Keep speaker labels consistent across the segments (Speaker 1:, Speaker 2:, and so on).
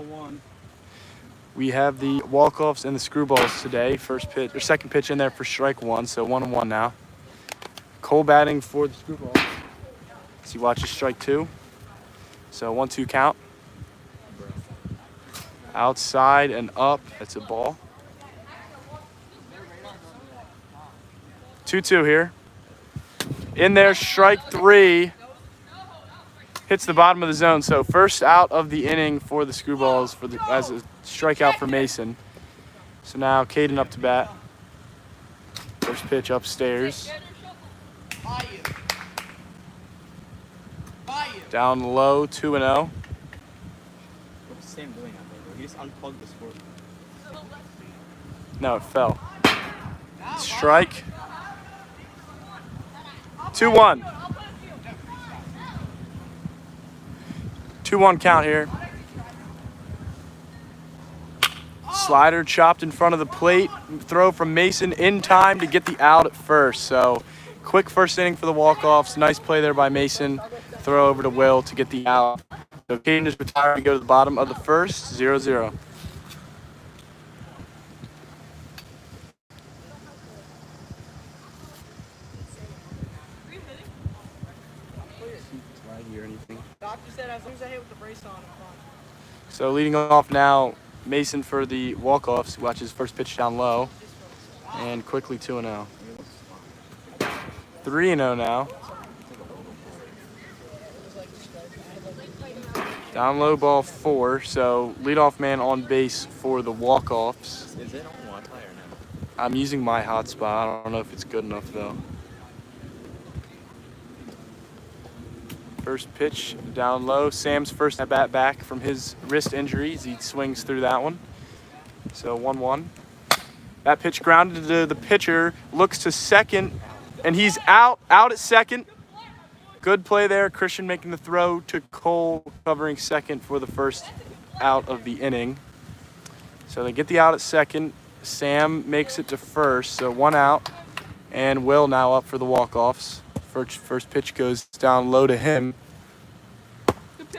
Speaker 1: 1-1.
Speaker 2: We have the Walkoffs and the Screwballs today. First pitch or second pitch in there for strike one, so 1-1 now. Cole batting for the Screwballs. As he watches strike two. So 1-2 count. Outside and up. That's a ball. 2-2 here. In there, strike three. Hits the bottom of the zone. So first out of the inning for the Screwballs as a strikeout for Mason. So now Caden up to bat. First pitch upstairs. Down low, 2-0.
Speaker 1: What's Sam doing out there, bro? He just unplugged the sport.
Speaker 2: No, it fell. Strike. 2-1. 2-1 count here. Slider chopped in front of the plate. Throw from Mason in time to get the out at first. So quick first inning for the Walkoffs. Nice play there by Mason. Throw over to Will to get the out. So Caden is retired to go to the bottom of the first. 0-0. Or anything.
Speaker 3: Doctor said as long as I hit with the brace on, I'm fine.
Speaker 2: So leading off now, Mason for the Walkoffs. Watches first pitch down low. And quickly 2-0. 3-0 now. Down low, ball 4. So leadoff man on base for the Walkoffs.
Speaker 1: Is it on Wi-Fi or no?
Speaker 2: I'm using my hotspot. I don't know if it's good enough though. First pitch down low. Sam's first at bat back from his wrist injuries. He swings through that one. So 1-1. That pitch grounded to the pitcher. Looks to second, and he's out at second. Good play there. Christian making the throw to Cole, covering second for the first out of the inning. So they get the out at second. Sam makes it to first, so 1 out. And Will now up for the Walkoffs. First pitch goes down low to him.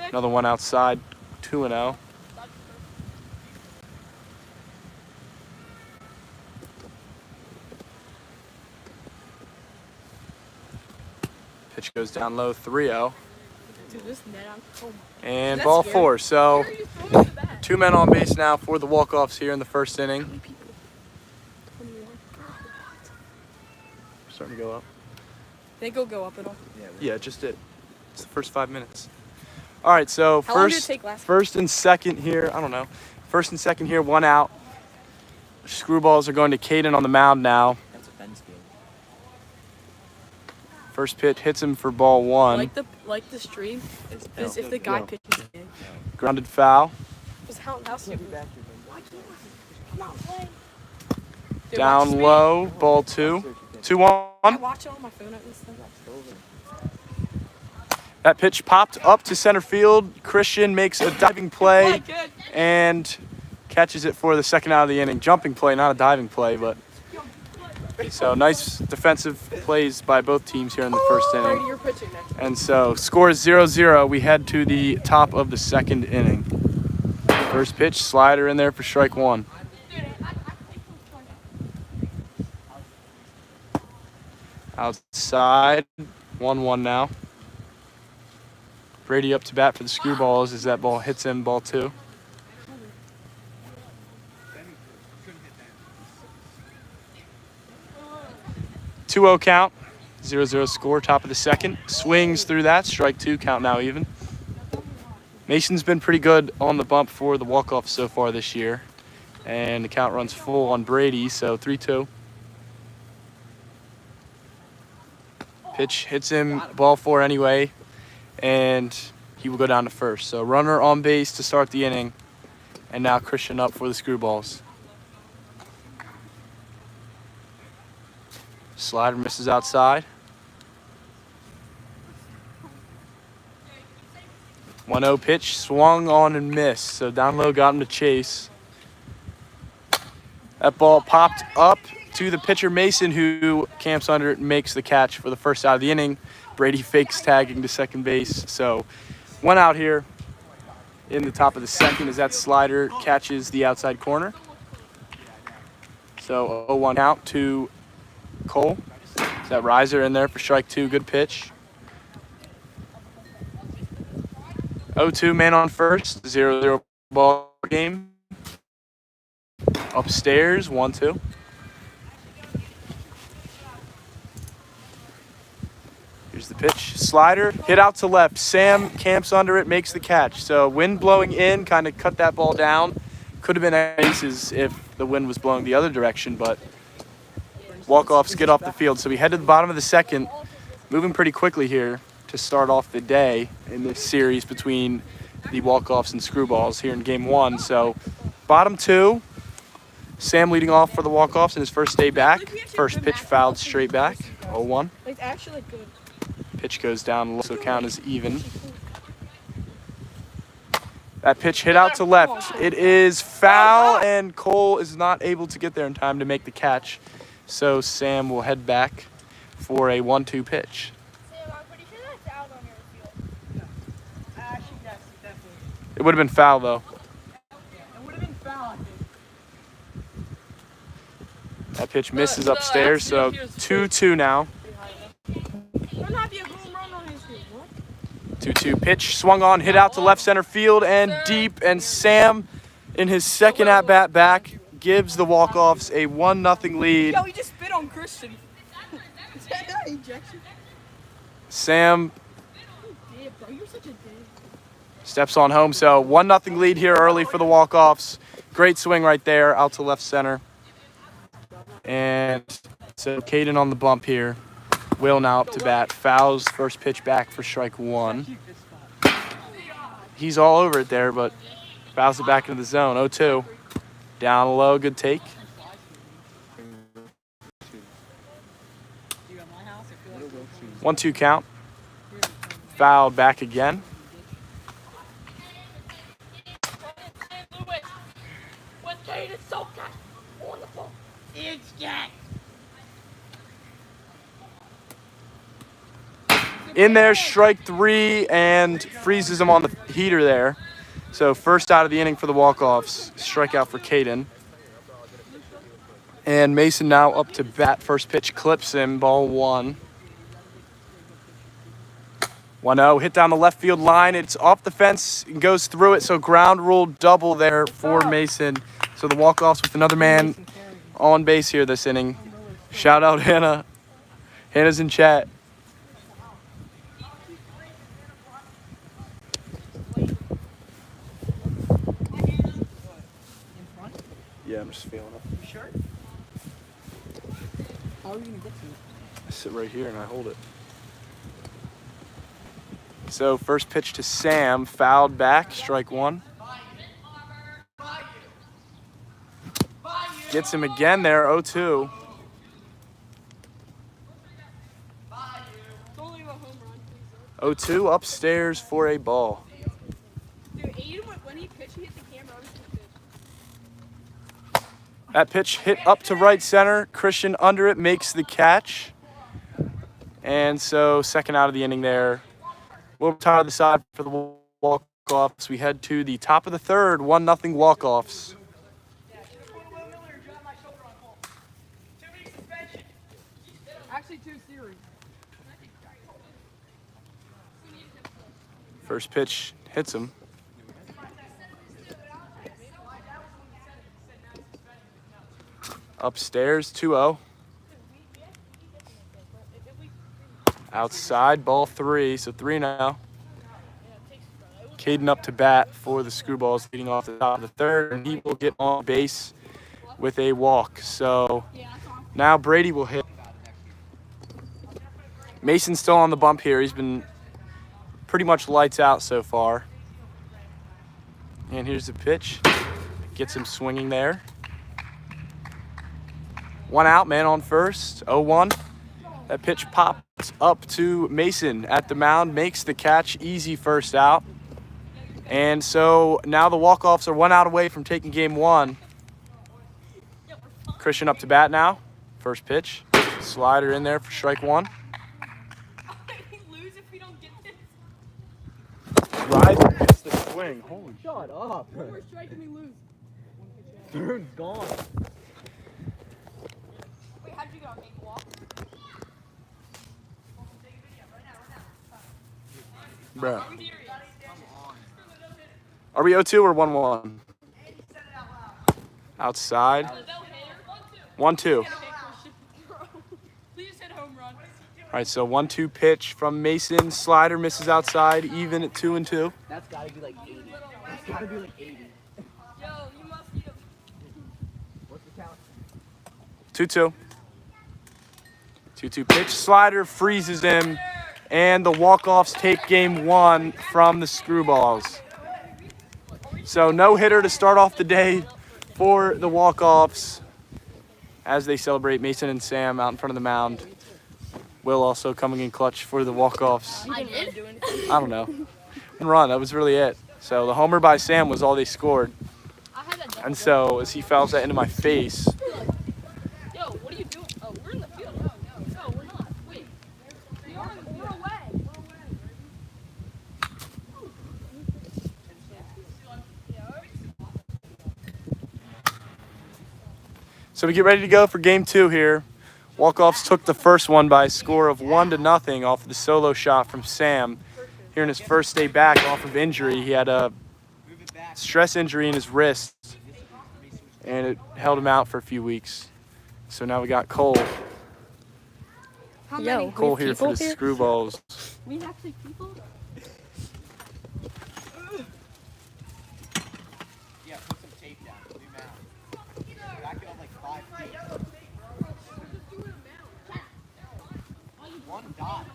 Speaker 2: Another one outside, 2-0. Pitch goes down low, 3-0.
Speaker 3: Dude, this net,
Speaker 2: And ball 4. So 2 men on base now for the Walkoffs here in the first inning. Starting to go up.
Speaker 3: Think it'll go up at all?
Speaker 2: Yeah, it just did. It's the first 5 minutes. All right, so
Speaker 3: How long did it take last
Speaker 2: first and second here. I don't know. First and second here, 1 out. Screwballs are going to Caden on the mound now.
Speaker 1: That's a fence field.
Speaker 2: First pitch hits him for ball 1.
Speaker 3: Like the stream is if the guy pitches in.
Speaker 2: Grounded foul.
Speaker 3: How stupid. Why can't I not play? Dude,
Speaker 2: Down low, ball 2. 2-1.
Speaker 3: I watch it on my phone at this thing.
Speaker 2: That pitch popped up to center field. Christian makes a diving play and catches it for the second out of the inning. Jumping play, not a diving play, but so nice defensive plays by both teams here in the first inning.
Speaker 3: You're pitching next.
Speaker 2: And so score is 0-0. We head to the top of the second inning. First pitch, slider in there for strike 1. Outside, 1-1 now. Brady up to bat for the Screwballs as that ball hits him, ball 2. Two-0 count, 0-0 score, top of the second. Swings through that, strike 2, count now even. Mason's been pretty good on the bump for the Walkoffs so far this year. And the count runs full on Brady, so 3-2. Pitch hits him, ball 4 anyway, and he will go down to first. So runner on base to start the inning, and now Christian up for the Screwballs. Slider misses outside. 1-0 pitch, swung on and missed. So down low got him to chase. That ball popped up to the pitcher Mason, who camps under it and makes the catch for the first out of the inning. Brady fakes tagging to second base. So 1 out here. in the top of the second as that slider catches the outside corner. So 0-1 count to Cole. Is that riser in there for strike 2? Good pitch. 0-2 man on first. 0-0 ball game. Upstairs 1-2. Here's the pitch. Slider hit out to left. Sam camps under it, makes the catch. So wind blowing in kind of cut that ball down. Could have been aces if the wind was blowing the other direction, but Walkoffs get off the field. So we head to the bottom of the second, moving pretty quickly here to start off the day in this series between the Walkoffs and Screwballs here in game 1. So bottom 2, Sam leading off for the Walkoffs in his first day back. First pitch fouled straight back, 0-1.
Speaker 3: It's actually good.
Speaker 2: Pitch goes down, so count is even. That pitch hit out to left. It is foul, and Cole is not able to get there in time to make the catch. So Sam will head back for a 1-2 pitch.
Speaker 4: Sam, I'm pretty sure that's out on your field.
Speaker 3: Actually, yes, definitely.
Speaker 2: It would have been foul, though.
Speaker 3: It would have been foul, I think.
Speaker 2: That pitch misses upstairs, so 2-2 now.
Speaker 3: Don't have you a home run on his field. What?
Speaker 2: 2-2 pitch swung on, hit out to left center field and deep, and Sam in his second at-bat back gives the Walkoffs a 1-0 lead.
Speaker 3: Yo, he just spit on Christian. Is that not ejection?
Speaker 2: Sam
Speaker 3: Yeah, bro, you're such a dick.
Speaker 2: steps on home, so 1-0 lead here early for the Walkoffs. Great swing right there out to left center. And so Caden on the bump here. Will now up to bat. Fouls first pitch back for strike 1. He's all over it there, but fouls it back into the zone. 0-2. Down low, good take. 1-2 count. Fouled back again. In there, strike 3, and freezes him on the heater there. So first out of the inning for the Walkoffs. Strikeout for Caden. And Mason now up to bat. First pitch clips him, ball 1. 1-0, hit down the left field line. It's off the fence and goes through it. So ground rule double there for Mason. So the Walkoffs with another man on base here this inning. Shout out Hannah. Hannah's in chat. Yeah, I'm just feeling it.
Speaker 3: You sure? How are you going to get to it?
Speaker 2: I sit right here and I hold it. So first pitch to Sam, fouled back, strike 1. Gets him again there, 0-2.
Speaker 3: Don't leave a home run, please.
Speaker 2: 0-2 upstairs for a ball.
Speaker 3: Dude, Aiden, when he pitched, he hit the camera. I was gonna pitch.
Speaker 2: That pitch hit up to right center. Christian under it makes the catch. And so second out of the inning there. We'll retire the side for the Walkoffs. We head to the top of the third, 1-0 Walkoffs.
Speaker 3: Actually, 2 series.
Speaker 2: First pitch hits him. Upstairs, 2-0. Outside, ball 3, so 3 now. Caden up to bat for the Screwballs, leading off the top of the third, and he will get on base with a walk. So now Brady will hit. Mason's still on the bump here. He's been pretty much lights out so far. And here's the pitch. Gets him swinging there. 1 out, man on first, 0-1. That pitch pops up to Mason at the mound, makes the catch, easy first out. And so now the Walkoffs are 1 out away from taking game 1. Christian up to bat now. First pitch, slider in there for strike 1.
Speaker 3: We lose if we don't get this.
Speaker 2: Ryder gets the swing. Holy shit.
Speaker 3: Shut up.
Speaker 4: We're striking me loose.
Speaker 3: Bird's gone.
Speaker 4: Wait, how'd you go? Make a walk?
Speaker 2: Bro. Are we 0-2 or 1-1? Outside. 1-2.
Speaker 4: Please hit home run.
Speaker 2: All right, so 1-2 pitch from Mason. Slider misses outside, even at 2-2.
Speaker 3: That's gotta be like 80. That's gotta be like 80.
Speaker 4: Yo, you must be a...
Speaker 3: What's the count?
Speaker 2: 2-2. 2-2 pitch. Slider freezes him. And the Walkoffs take game 1 from the Screwballs. So no hitter to start off the day for the Walkoffs as they celebrate Mason and Sam out in front of the mound. Will also coming in clutch for the Walkoffs.
Speaker 4: I didn't do anything.
Speaker 2: I don't know. One run, that was really it. So the homer by Sam was all they scored.
Speaker 4: I had that double.
Speaker 2: And so as he fouls that into my face,
Speaker 4: Yo, what are you doing? Oh, we're in the field. No, we're not. Wait. We're away.
Speaker 2: so we get ready to go for game 2 here. Walkoffs took the first one by a score of 1-0 off of the solo shot from Sam. Here in his first day back off of injury, he had a stress injury in his wrist, and it held him out for a few weeks. So now we got Cole.
Speaker 4: Yo,
Speaker 2: Cole here for the Screwballs.
Speaker 4: we actually people?
Speaker 1: Yeah, put some tape down. Zoom out. Back it up like 5 feet. One dot.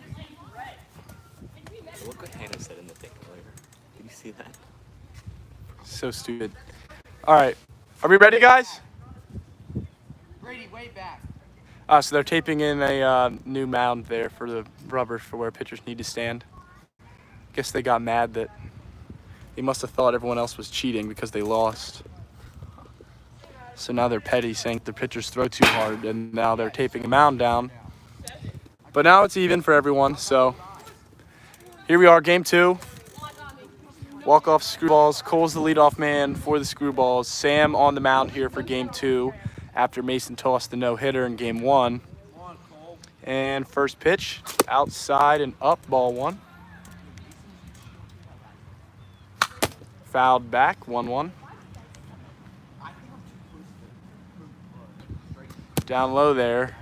Speaker 5: Look what Hannah said in the thing earlier. Did you see that?
Speaker 2: So stupid. All right, are we ready, guys?
Speaker 1: Brady, way back.
Speaker 2: So they're taping in a new mound there for the rubber for where pitchers need to stand. Guess they got mad that they must have thought everyone else was cheating because they lost. So now they're petty, saying the pitchers throw too hard, and now they're taping a mound down. But now it's even for everyone, so here we are, game 2. Walk-off Screwballs. Cole's the leadoff man for the Screwballs. Sam on the mound here for game 2 after Mason tossed the no-hitter in game 1. And first pitch, outside and up, ball 1. Fouled back, 1-1. Down low there,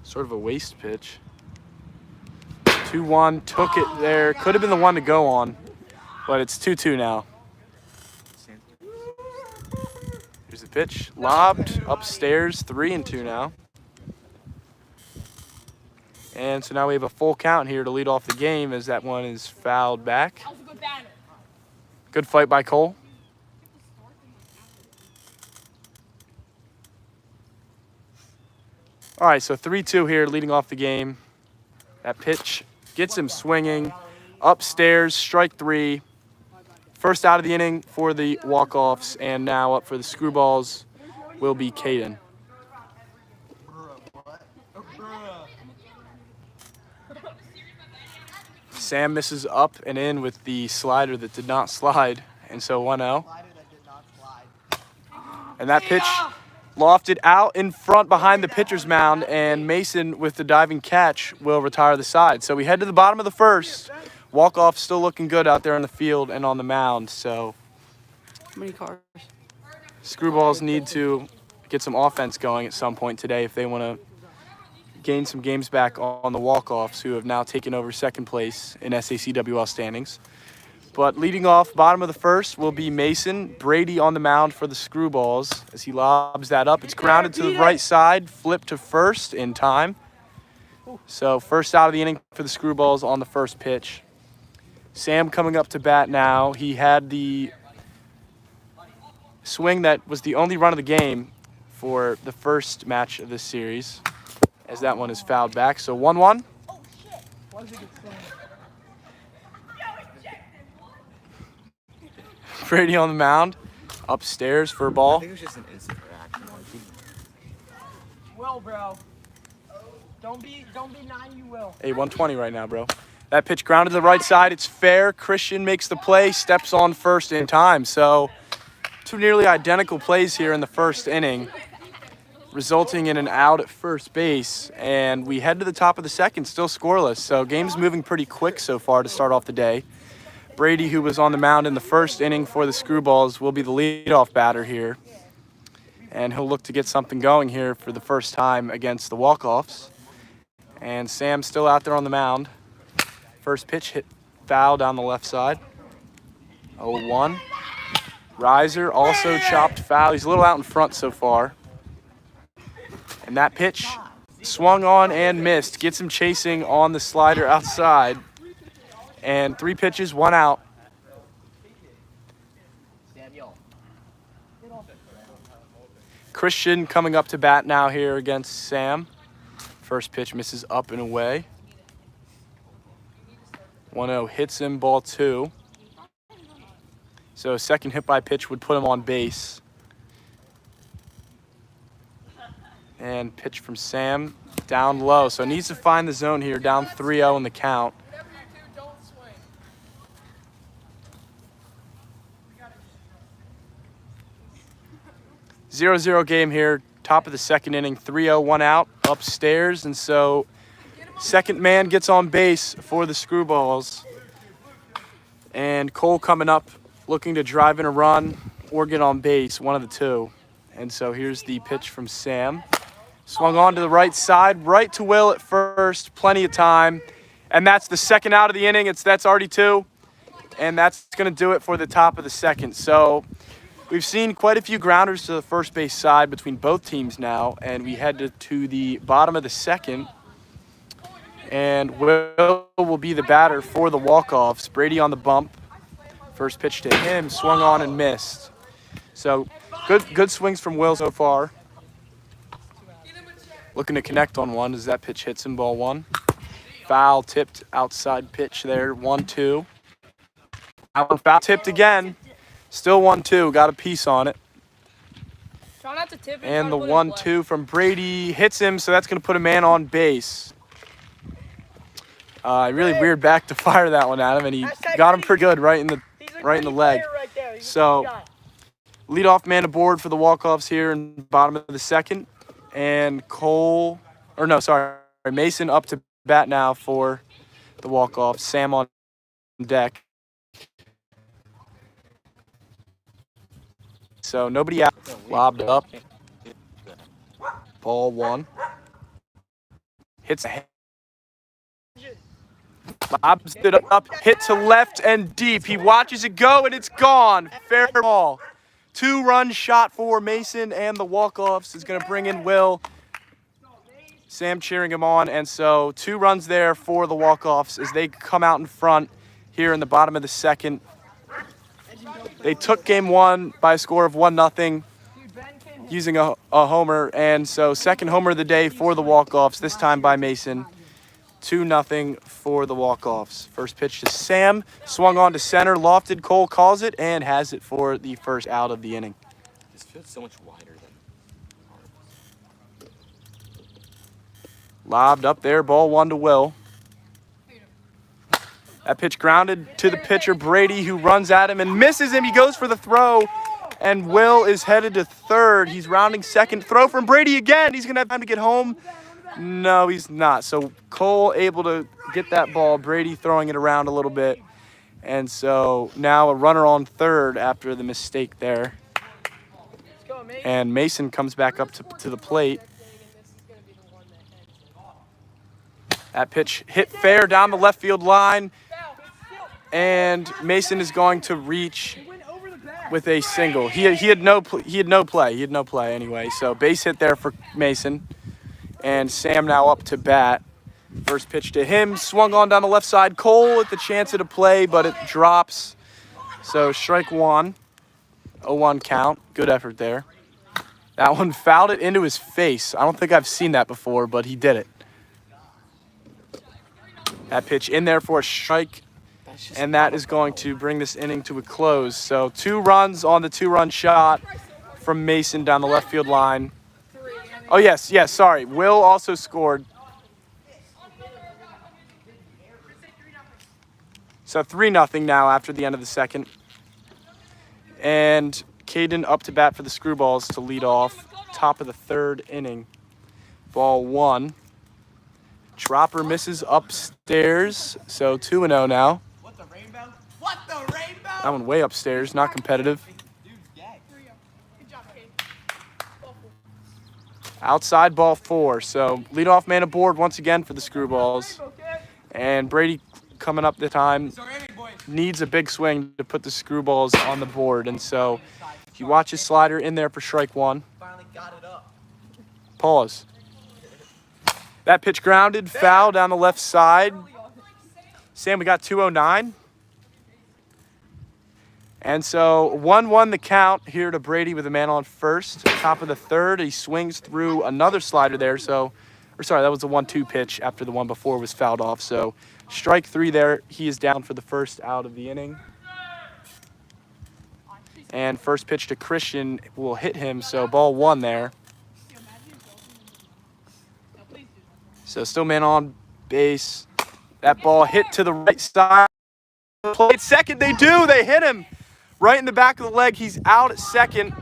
Speaker 2: sort of a waste pitch. 2-1, took it there. Could have been the one to go on, but it's 2-2 now. Here's the pitch, lobbed upstairs, 3-2 now. And so now we have a full count here to lead off the game as that one is fouled back.
Speaker 4: That was a good batter.
Speaker 2: Good fight by Cole. All right, so 3-2 here leading off the game. That pitch gets him swinging. Upstairs, strike 3. First out of the inning for the Walkoffs, and now up for the Screwballs will be Caden. Sam misses up and in with the slider that did not slide, and so 1-0. And that pitch lofted out in front behind the pitcher's mound, and Mason with the diving catch will retire the side. So we head to the bottom of the first. Walkoff still looking good out there on the field and on the mound. So
Speaker 3: How many cars?
Speaker 2: Screwballs need to get some offense going at some point today if they want to gain some games back on the Walkoffs, who have now taken over second place in SACWL standings. But leading off, bottom of the first, will be Mason. Brady on the mound for the Screwballs as he lobs that up. It's grounded to the right side, flipped to first in time. So first out of the inning for the Screwballs on the first pitch. Sam coming up to bat now. He had the swing that was the only run of the game for the first match of this series, as that one is fouled back. So 1-1. Brady on the mound, upstairs for a
Speaker 5: I
Speaker 2: ball.
Speaker 5: think it was just an instant reaction.
Speaker 3: Will, bro. Don't be 9, you will.
Speaker 2: Hey, 120 right now, bro. That pitch grounded to the right side. It's fair. Christian makes the play, steps on first in time. So 2 nearly identical plays here in the first inning, resulting in an out at first base. And we head to the top of the second, still scoreless. So game's moving pretty quick so far to start off the day. Brady, who was on the mound in the first inning for the Screwballs, will be the leadoff batter here. And he'll look to get something going here for the first time against the Walkoffs. And Sam's still out there on the mound. First pitch hit foul down the left side. 0-1. Riser also chopped foul. He's a little out in front so far. And that pitch swung on and missed. Gets him chasing on the slider outside. And 3 pitches, 1 out. Christian coming up to bat now here against Sam. First pitch misses up and away. 1-0 hits him, ball 2. So a second hit by pitch would put him on base. And pitch from Sam down low. So needs to find the zone here, down 3-0 in the count. 0-0 game here, top of the second inning, 3-0, 1 out, upstairs. And so second man gets on base for the Screwballs. And Cole coming up, looking to drive in a run or get on base, one of the two. And so here's the pitch from Sam. Swung on to the right side, right to Will at first, plenty of time. And that's the second out of the inning. That's already 2. And that's going to do it for the top of the second. So we've seen quite a few grounders to the first base side between both teams now. And we head to the bottom of the second. And Will be the batter for the Walkoffs. Brady on the bump. First pitch to him, swung on and missed. So good swings from Will so far. Looking to connect on one as that pitch hits him, ball 1. Foul tipped outside pitch there, 1-2. That one foul tipped again. Still 1-2, got a piece on it.
Speaker 4: Try not to tip it.
Speaker 2: And the 1-2 from Brady hits him, so that's going to put a man on base. Really weird back to fire that one at him, and he got him pretty good right in the leg. So leadoff man aboard for the Walkoffs here in the bottom of the second. And Mason up to bat now for the Walkoffs. Sam on deck. So nobody out. Lobbed up. Ball 1. Hits a head. Lobs it up. Hit to left and deep. He watches it go and it's gone. Fair ball. 2-run shot for Mason, and the Walkoffs is going to bring in Will. Sam cheering him on, and so 2 runs there for the Walkoffs as they come out in front here in the bottom of the second. They took game 1 by a score of 1-0 using a homer, and so second homer of the day for the Walkoffs, this time by Mason. 2-0 for the Walkoffs. First pitch to Sam, swung on to center, lofted. Cole calls it and has it for the first out of the inning.
Speaker 5: This feels so much wider than
Speaker 2: Lobbed up there, ball 1 to Will. That pitch grounded to the pitcher, Brady, who runs at him and misses him. He goes for the throw, and Will is headed to third. He's rounding second. Throw from Brady again. He's going to have time to get home. No, he's not. So Cole able to get that ball. Brady throwing it around a little bit. And so now a runner on third after the mistake there. And Mason comes back up to the plate. That pitch hit fair down the left field line. And Mason is going to reach with a single. He had no play anyway. So base hit there for Mason. And Sam now up to bat. First pitch to him, swung on down the left side. Cole with the chance at a play, but it drops. So strike 1, 0-1 count. Good effort there. That one fouled it into his face. I don't think I've seen that before, but he did it. That pitch in there for a strike, and that is going to bring this inning to a close. So 2 runs on the 2-run shot from Mason down the left field line. Oh, yes, sorry. Will also scored. So 3-0 now after the end of the second. And Caden up to bat for the Screwballs to lead off. Top of the third inning. Ball 1. Dropper misses upstairs. So 2-0 now.
Speaker 1: What the rainbow? What the rainbow?
Speaker 2: That one way upstairs, not competitive.
Speaker 1: Dude's gay.
Speaker 4: Good job, Kate.
Speaker 2: Outside ball 4. So leadoff man aboard once again for the Screwballs. And Brady coming up the time needs a big swing to put the Screwballs on the board. And so you watch his slider in there for strike 1.
Speaker 1: Finally got it up.
Speaker 2: Pause. That pitch grounded, foul down the left side. Sam, we got 209. And so 1-1 the count here to Brady with a man on first. Top of the third, he swings through another slider there. So, that was the 1-2 pitch after the one before was fouled off. So strike 3 there. He is down for the first out of the inning. And first pitch to Christian will hit him. So ball 1 there. So still man on base. That ball hit to the right side. Played second. They do. They hit him right in the back of the leg. He's out at second.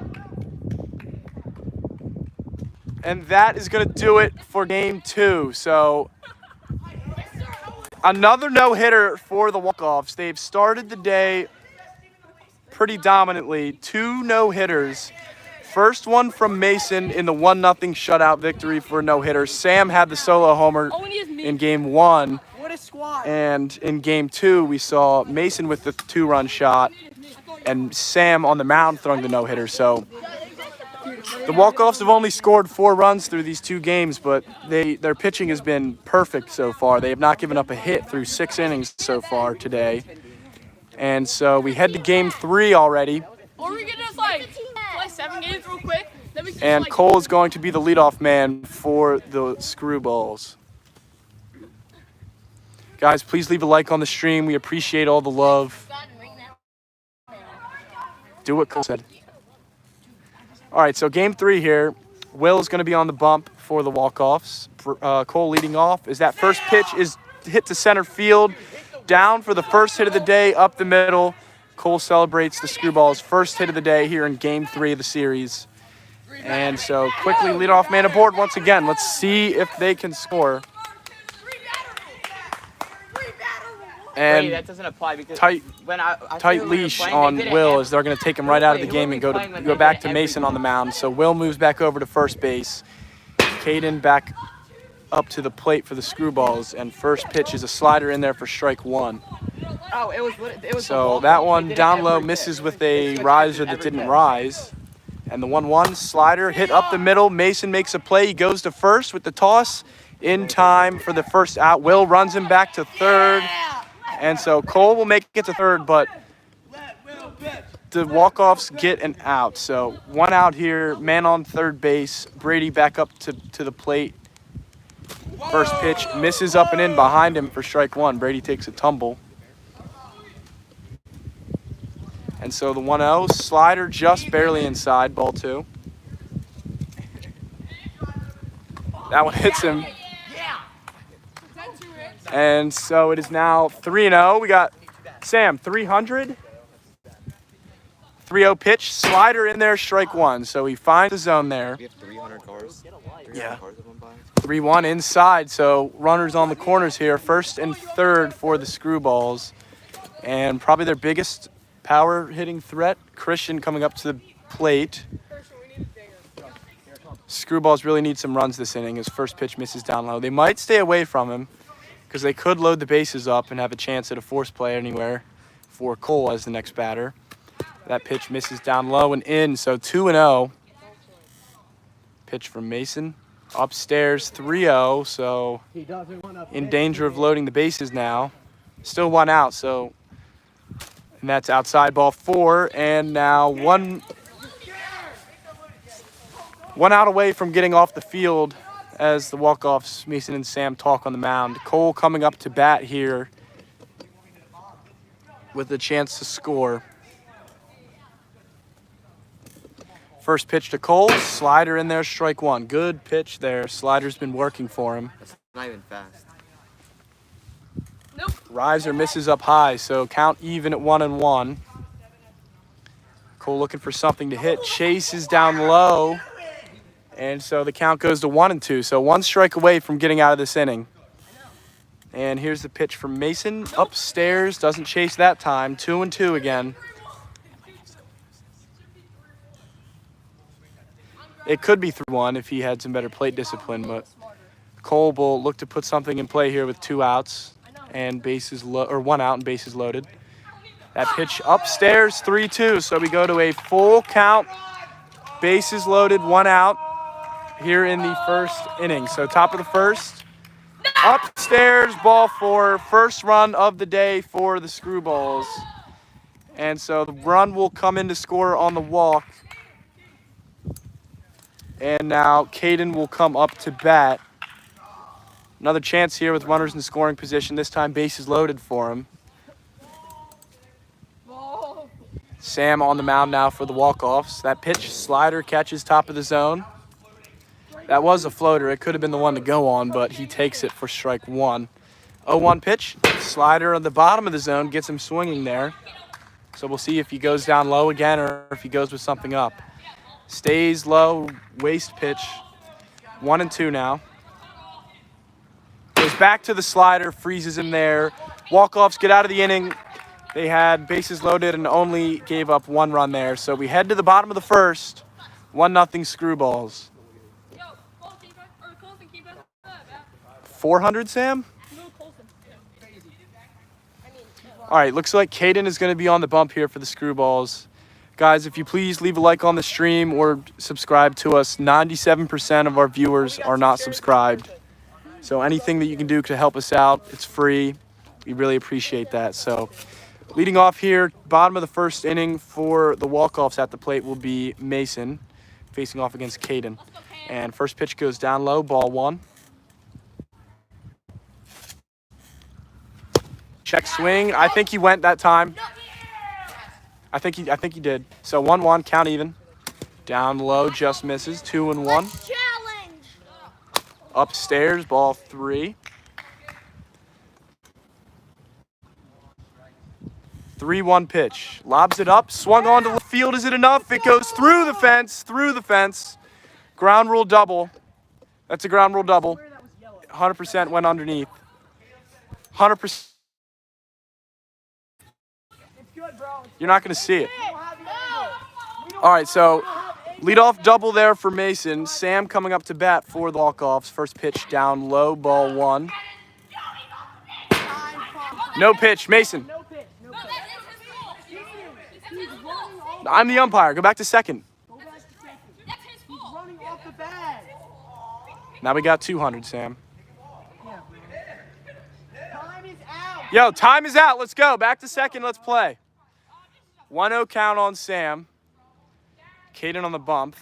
Speaker 2: And that is going to do it for game 2. So another no-hitter for the Walkoffs. They've started the day pretty dominantly. 2 no-hitters. First one from Mason in the 1-0 shutout victory for a no-hitter. Sam had the solo homer in game 1.
Speaker 3: What a squad.
Speaker 2: And in game 2, we saw Mason with the 2-run shot and Sam on the mound throwing the no-hitter. So the Walkoffs have only scored 4 runs through these 2 games, but their pitching has been perfect so far. They have not given up a hit through 6 innings so far today. And so we head to game 3 already.
Speaker 4: Or we could just play 7 games real quick. Then we can
Speaker 2: And Cole is going to be the leadoff man for the Screwballs. Guys, please leave a like on the stream. We appreciate all the love. Do what Cole said. All right, so game 3 here. Will is going to be on the bump for the Walkoffs. Cole leading off. As that first pitch is hit to center field. Down for the first hit of the day, up the middle. Cole celebrates the Screwballs' first hit of the day here in game 3 of the series. And so quickly leadoff man aboard once again. Let's see if they can score. And
Speaker 5: that doesn't apply because
Speaker 2: tight
Speaker 5: when
Speaker 2: leash
Speaker 5: playing,
Speaker 2: on
Speaker 5: they didn't
Speaker 2: Will
Speaker 5: have-
Speaker 2: as they're going to take him right out of the game and go back to Mason on the mound. So Will moves back over to first base. Caden back up to the plate for the Screwballs, and first pitch is a slider in there for strike 1.
Speaker 5: Oh, it was
Speaker 2: So that one down low misses with a riser that didn't rise. And the 1-1 slider hit up the middle. Mason makes a play. He goes to first with the toss in time for the first out. Will runs him back to third. And so Cole will make it to third, but the Walkoffs get an out. So 1 out here, man on third base. Brady back up to the plate. First pitch misses up and in behind him for strike 1. Brady takes a tumble. And so the 1-0 slider just barely inside, ball 2. That one hits him. And so it is now 3-0. We got Sam, 300. 3-0 pitch, slider in there, strike 1. So he finds the zone there.
Speaker 5: We have 300 cars. 300
Speaker 2: Yeah.
Speaker 5: cars that went by.
Speaker 2: 3-1 inside, so runners on the corners here. First and third for the Screwballs. And probably their biggest power hitting threat, Christian coming up to the plate. Screwballs really need some runs this inning. His first pitch misses down low. They might stay away from him because they could load the bases up and have a chance at a force play anywhere for Cole as the next batter. That pitch misses down low and in, so 2-0. Pitch from Mason. Upstairs 3-0, so in danger of loading the bases now. Still 1 out, so and that's outside ball 4, and now one out away from getting off the field as the Walkoffs, Mason and Sam, talk on the mound. Cole coming up to bat here with a chance to score. First pitch to Cole, slider in there, strike 1. Good pitch there. Slider's been working for him.
Speaker 5: That's not even fast.
Speaker 4: Nope.
Speaker 2: Riser misses up high, so count even at 1-1. Cole looking for something to hit. Chase is down low, and so the count goes to 1-2. So 1 strike away from getting out of this inning. And here's the pitch from Mason. Upstairs, doesn't chase that time. 2-2 again. It could be 3-1 if he had some better plate discipline, but Cole will look to put something in play here with 2 outs and bases or 1 out and bases loaded. That pitch upstairs, 3-2. So we go to a full count, bases loaded, 1 out here in the first inning. So top of the first. Upstairs, ball 4, first run of the day for the Screwballs. And so the run will come in to score on the walk. And now Caden will come up to bat. Another chance here with runners in scoring position. This time bases loaded for him. Sam on the mound now for the Walkoffs. That pitch, slider, catches top of the zone. That was a floater. It could have been the one to go on, but he takes it for strike 1. 0-1 pitch. Slider on the bottom of the zone gets him swinging there. So we'll see if he goes down low again or if he goes with something up. Stays low, waist pitch. 1-2 now. Goes back to the slider, freezes him there. Walkoffs get out of the inning. They had bases loaded and only gave up 1 run there. So we head to the bottom of the first. 1-0 Screwballs. 400, Sam? All right, looks like Caden is going to be on the bump here for the Screwballs. Guys, if you please leave a like on the stream or subscribe to us. 97% of our viewers are not subscribed. So anything that you can do to help us out, it's free. We really appreciate that. So leading off here, bottom of the first inning for the Walkoffs at the plate will be Mason, facing off against Caden. And first pitch goes down low, ball 1. Check swing. I think he went that time. I think he did. So 1-1, count even. Down low, just misses. 2-1. Upstairs, ball 3. 3-1 pitch. Lobs it up, swung onto the field. Is it enough? It goes through the fence, Ground rule double. That's a ground rule double. 100% went underneath. 100%. You're not going to see it. All right, so leadoff double there for Mason. Sam coming up to bat for the Walkoffs. First pitch down low, ball 1. No pitch, Mason. I'm the umpire. Go back to second. Now we got 200, Sam. Yo, time is out. Let's go. Back to second. Let's play. 1-0 count on Sam. Caden on the bump.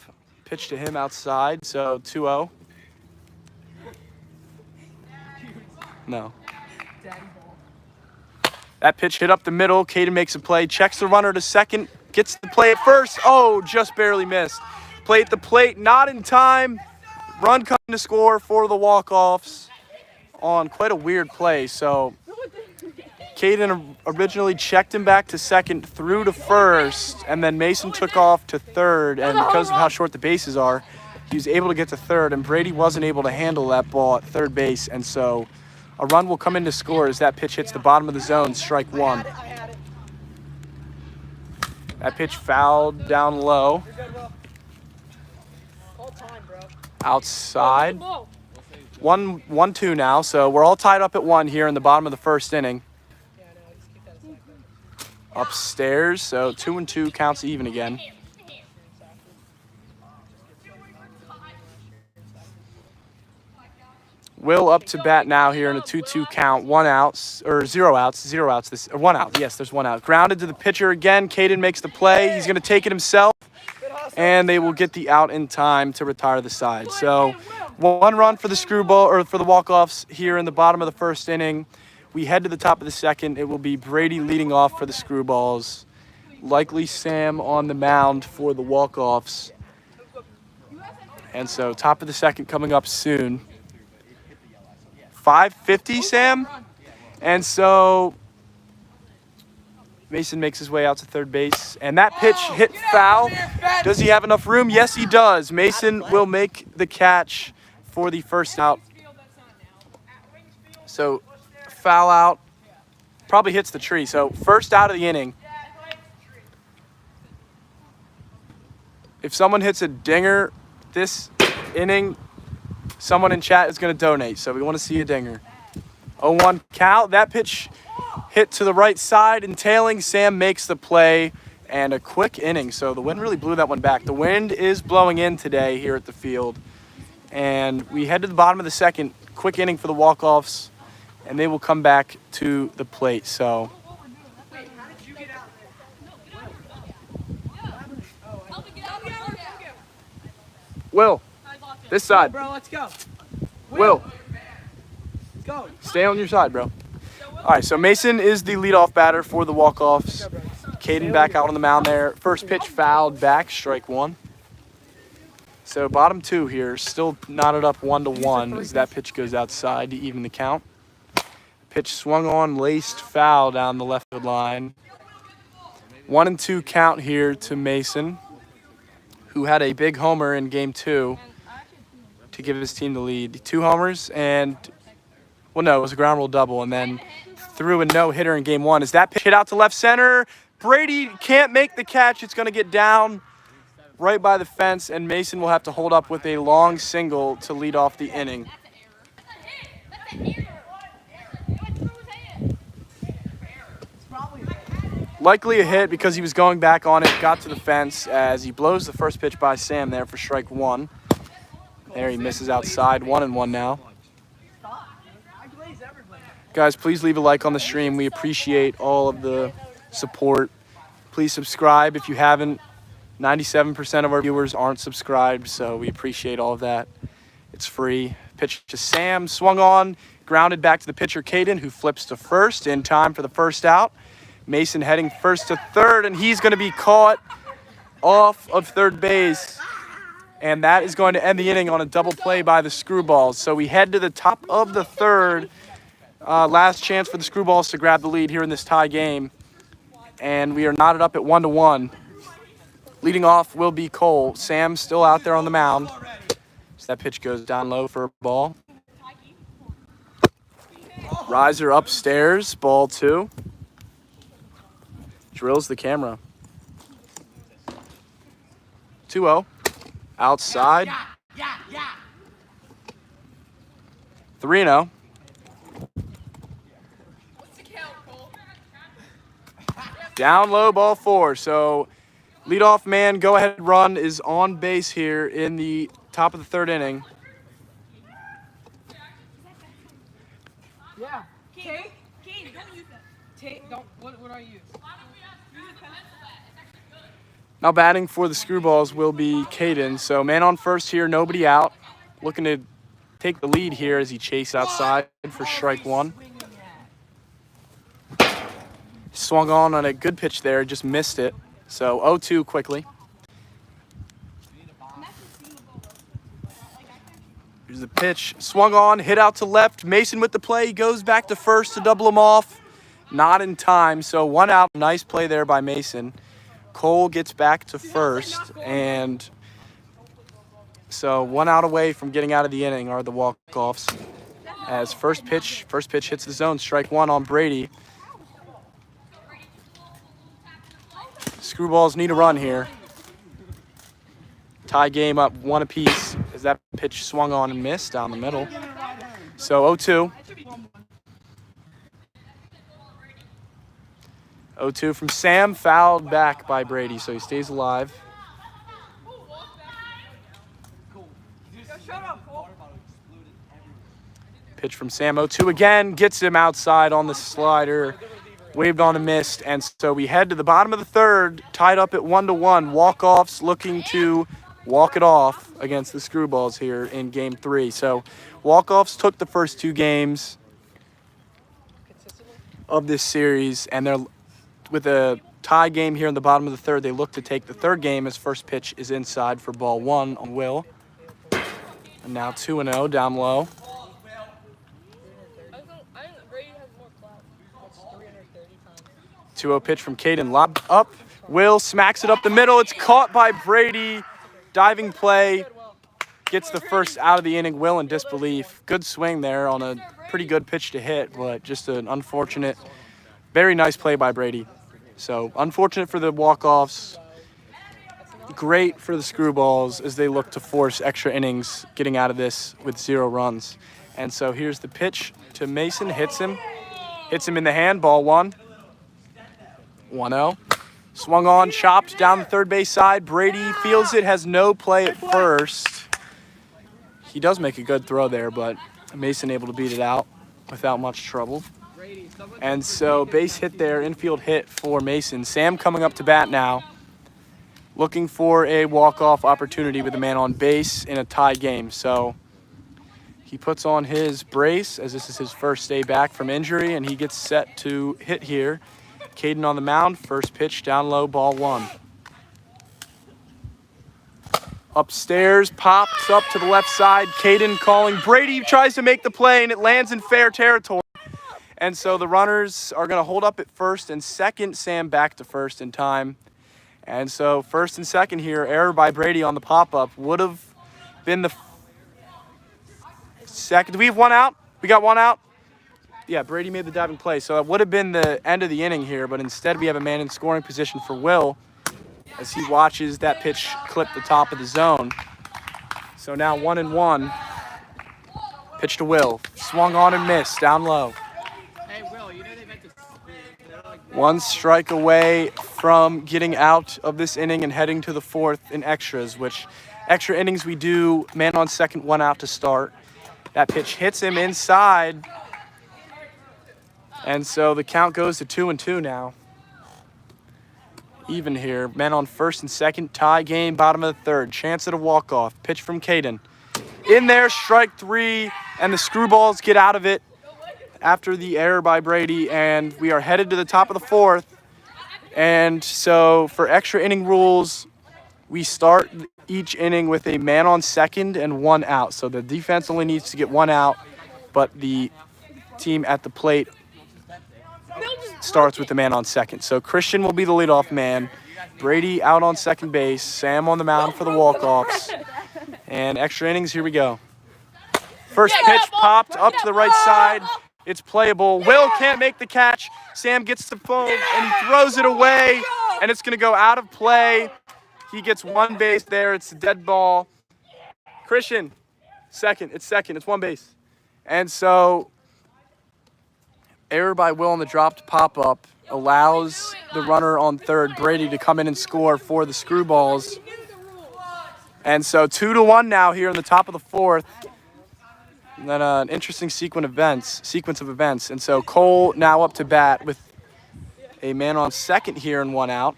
Speaker 2: Pitch to him outside, so 2-0. No. That pitch hit up the middle. Caden makes a play. Checks the runner to second. Gets the play at first. Oh, just barely missed. Play at the plate. Not in time. Run coming to score for the Walkoffs on quite a weird play. So Caden originally checked him back to second, threw to first, and then Mason took off to third. And because of how short the bases are, he was able to get to third, and Brady wasn't able to handle that ball at third base. And so a run will come in to score as that pitch hits the bottom of the zone, strike 1. That pitch fouled down low. Outside. 1-2 now, so we're all tied up at 1 here in the bottom of the first inning. Upstairs, so 2-2 counts even again. Will up to bat now here in a 2-2 count. 1 out, or 0 outs. 0 outs. 1 out. Yes, there's 1 out. Grounded to the pitcher again. Caden makes the play. He's going to take it himself, and they will get the out in time to retire the side. So 1 run for the Screwball, or for the Walkoffs here in the bottom of the first inning. We head to the top of the second. It will be Brady leading off for the Screwballs. Likely Sam on the mound for the Walkoffs. And so top of the second coming up soon. 5:50, Sam? And so Mason makes his way out to third base. And that pitch hit foul. Does he have enough room? Yes, he does. Mason will make the catch for the first out. So foul out. Probably hits the tree. So first out of the inning. If someone hits a dinger this inning, someone in chat is going to donate. So we want to see a dinger. 0-1 count. That pitch hit to the right side and tailing. Sam makes the play and a quick inning. So the wind really blew that one back. The wind is blowing in today here at the field. And we head to the bottom of the second. Quick inning for the Walkoffs. And they will come back to the plate. So Will, this side.
Speaker 3: Bro, let's go.
Speaker 2: Will,
Speaker 3: Let's go.
Speaker 2: stay on your side, bro. All right, so Mason is the leadoff batter for the Walkoffs. Caden back out on the mound there. First pitch fouled back, strike one. So bottom two here, still knotted up 1-1 as that pitch goes outside to even the count. Pitch swung on, laced foul down the left field line. 1-2 count here to Mason, who had a big homer in game 2 to give his team the lead. 2 homers and, well, no, it was a ground rule double, and then threw a no-hitter in game 1. As that pitch hit out to left center, Brady can't make the catch. It's going to get down right by the fence, and Mason will have to hold up with a long single to lead off the inning. Likely a hit because he was going back on it, got to the fence as he blows the first pitch by Sam there for strike one. There he misses outside, 1-1 now. Guys, please leave a like on the stream. We appreciate all of the support. Please subscribe if you haven't. 97% of our viewers aren't subscribed, so we appreciate all of that. It's free. Pitch to Sam, swung on, grounded back to the pitcher, Caden, who flips to first in time for the first out. Mason heading first to third, and he's going to be caught off of third base. And that is going to end the inning on a double play by the Screwballs. So we head to the top of the third. Last chance for the Screwballs to grab the lead here in this tie game. And we are knotted up at 1-1. Leading off will be Cole. Sam still out there on the mound. So that pitch goes down low for a ball. Riser upstairs, ball 2. Drills the camera. 2-0. Outside. 3-0. Down low, ball 4. So leadoff man, go ahead run is on base here in the top of the third inning.
Speaker 3: Yeah. Take. Don't use that. Take. Don't. What do I use?
Speaker 2: Now batting for the Screwballs will be Caden. So man on first here, nobody out. Looking to take the lead here as he chases outside for strike one. Swung on a good pitch there, just missed it. So 0-2 quickly. Here's the pitch. Swung on, hit out to left. Mason with the play, goes back to first to double him off. Not in time, so 1 out. Nice play there by Mason. Cole gets back to first, and so 1 out away from getting out of the inning are the Walkoffs. As first pitch hits the zone, strike one on Brady. Screwballs need a run here. Tie game up 1 apiece as that pitch swung on and missed down the middle. So 0-2. 0-2 from Sam, fouled back by Brady, so he stays alive. Pitch from Sam, 0-2 again, gets him outside on the slider, waved on and missed, and so we head to the bottom of the third, tied up at 1-1. Walkoffs looking to walk it off against the Screwballs here in game 3. So Walkoffs took the first 2 games of this series, and they're with a tie game here in the bottom of the third. They look to take the third game as first pitch is inside for ball 1 on Will. And now 2-0 down low. 2-0 pitch from Caden. Lob up. Will smacks it up the middle. It's caught by Brady. Diving play. Gets the first out of the inning. Will in disbelief. Good swing there on a pretty good pitch to hit, but just an unfortunate, very nice play by Brady. So unfortunate for the walk-offs. Great for the Screwballs as they look to force extra innings getting out of this with 0 runs. And so here's the pitch to Mason. Hits him in the hand. Ball 1. 1-0. Swung on, chopped down the third base side. Brady fields it, has no play at first. He does make a good throw there, but Mason able to beat it out without much trouble. And so base hit there, infield hit for Mason. Sam coming up to bat now, looking for a walk-off opportunity with a man on base in a tie game. So he puts on his brace as this is his first day back from injury, and he gets set to hit here. Caden on the mound, first pitch down low, ball 1. Upstairs, pops up to the left side. Caden calling. Brady tries to make the play, and it lands in fair territory. And so the runners are going to hold up at first and second. Sam back to first in time. And so first and second here, error by Brady on the pop-up would have been the second. Do we have one out? We got one out? Yeah, Brady made the diving play. So it would have been the end of the inning here, but instead we have a man in scoring position for Will as he watches that pitch clip the top of the zone. So now 1-1. Pitch to Will. Swung on and missed, down low.
Speaker 1: Hey, Will, you know they meant to...
Speaker 2: One strike away from getting out of this inning and heading to the 4th in extras, which extra innings we do, man on second, 1 out to start. That pitch hits him inside. And so the count goes to 2-2 now. Even here. Men on first and second. Tie game, bottom of the 3rd. Chance at a walk-off. Pitch from Caden. In there, strike 3. And the Screwballs get out of it after the error by Brady. And we are headed to the top of the 4th. And so for extra inning rules, we start each inning with a man on second and 1 out. So the defense only needs to get 1 out. But the team at the plate starts with the man on second. So Christian will be the leadoff man. Brady out on second base. Sam on the mound for the walk-offs. And extra innings, here we go. First pitch popped up to the right side. It's playable. Will can't make the catch. Sam gets the phone and he throws it away. And it's going to go out of play. He gets 1 base there. It's a dead ball. Christian, second. It's 1 base. And so error by Will on the dropped pop-up allows the runner on third, Brady, to come in and score for the Screwballs. And so 2-1 now here in the top of the 4th. And then an interesting sequence of events. And so Cole now up to bat with a man on second here and 1 out.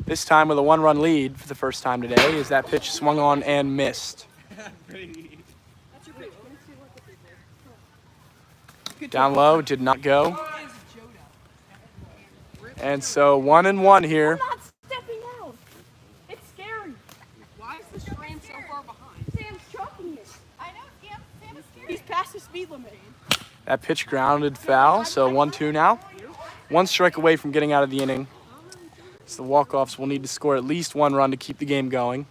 Speaker 2: This time with a 1-run lead for the first time today as that pitch swung on and missed. Down low, did not go. And so 1-1 here.
Speaker 4: I'm not stepping out. It's scary. Why is the stream so far behind? Sam's trucking it. I know, Sam is scary. He's past the speed limit.
Speaker 2: That pitch grounded foul, so 1-2 now. 1 strike away from getting out of the inning. So the walk-offs will need to score at least 1 run to keep the game going.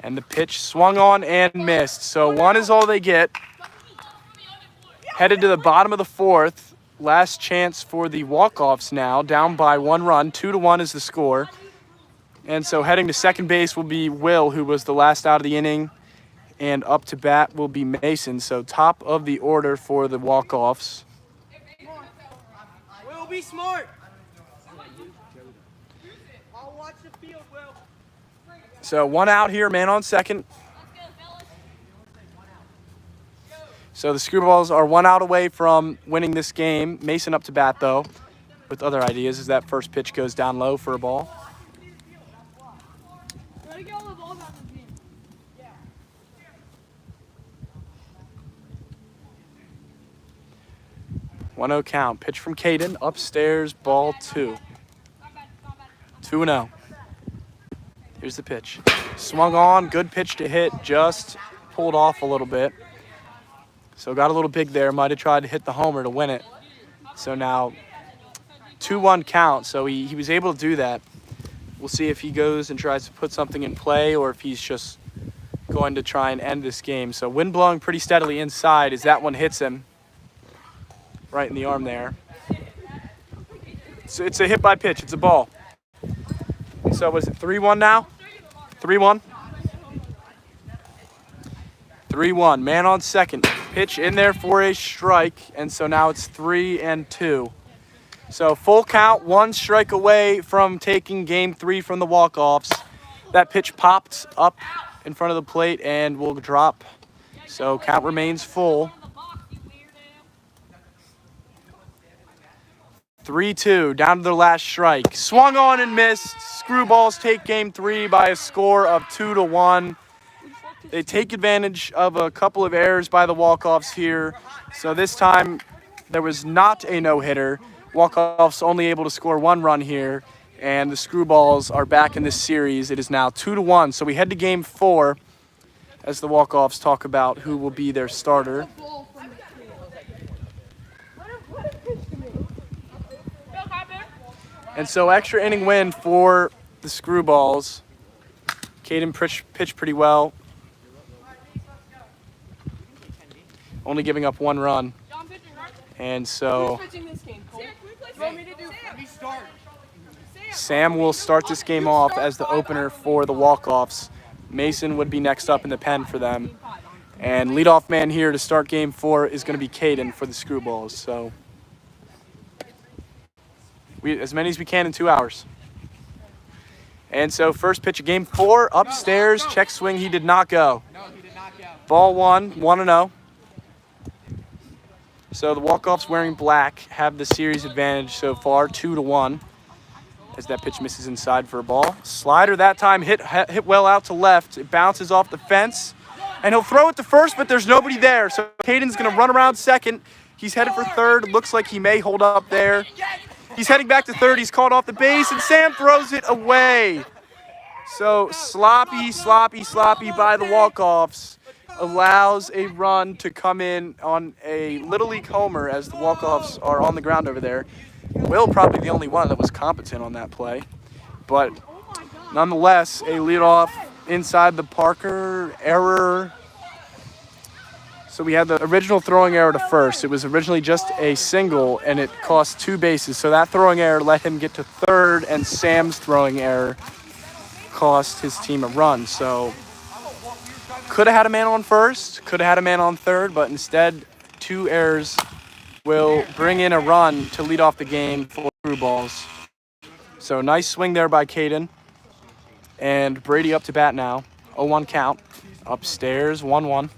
Speaker 2: And the pitch swung on and missed. So 1 is all they get. Headed to the bottom of the 4th. Last chance for the walk-offs now. Down by 1 run. 2-1 is the score. And so heading to second base will be Will, who was the last out of the inning. And up to bat will be Mason. So top of the order for the walk-offs.
Speaker 3: Will, be smart. I'll watch the field, Will.
Speaker 2: So 1 out here, man on second. So the Screwballs are 1 out away from winning this game. Mason up to bat, though, with other ideas as that first pitch goes down low for a ball.
Speaker 4: Gotta get all the balls out of the team.
Speaker 2: 1-0 count. Pitch from Caden. Upstairs, ball 2. 2-0. Here's the pitch. Swung on. Good pitch to hit. Just pulled off a little bit. So got a little big there. Might have tried to hit the homer to win it. So now 2-1 count, so he was able to do that. We'll see if he goes and tries to put something in play or if he's just going to try and end this game. So wind blowing pretty steadily inside as that one hits him right in the arm there. So it's a hit by pitch. It's a ball. So was it 3-1 now? 3-1? 3-1. Man on second. Pitch in there for a strike, and so now it's 3-2. So full count, 1 strike away from taking game 3 from the Walkoffs. That pitch popped up in front of the plate and will drop. So count remains full. 3-2, down to their last strike. Swung on and missed. Screwballs take game 3 by a score of 2-1. They take advantage of a couple of errors by the Walkoffs here. So this time there was not a no-hitter. Walkoffs only able to score 1 run here, and the Screwballs are back in this series. It is now 2-1. So we head to game 4 as the Walkoffs talk about who will be their starter. And so extra inning win for the Screwballs. Caden pitched pretty well, only giving up 1 run. And so Sam will start this game off as the opener for the Walkoffs. Mason would be next up in the pen for them. And leadoff man here to start game 4 is going to be Caden for the Screwballs. So as many as we can in 2 hours. And so first pitch of game 4, upstairs, check swing, he did not go.
Speaker 1: No, he did not go.
Speaker 2: Ball 1, 1-0. So the Walkoffs wearing black have the series advantage so far, 2-1. As that pitch misses inside for a ball. Slider that time hit well out to left. It bounces off the fence. And he'll throw it to first, but there's nobody there. So Caden's going to run around second. He's headed for third. Looks like he may hold up there. He's heading back to third. He's called off the base, and Sam throws it away. So sloppy by the Walkoffs allows a run to come in on a Little League homer as the Walkoffs are on the ground over there. Will probably the only one that was competent on that play. But nonetheless, a leadoff inside the Parker error. So we had the original throwing error to first. It was originally just a single, and it cost 2 bases. So that throwing error let him get to third, and Sam's throwing error cost his team a run. So could have had a man on first, could have had a man on third, but instead 2 errors will bring in a run to lead off the game for Screwballs. So nice swing there by Caden. And Brady up to bat now. 0-1 count. Upstairs, 1-1.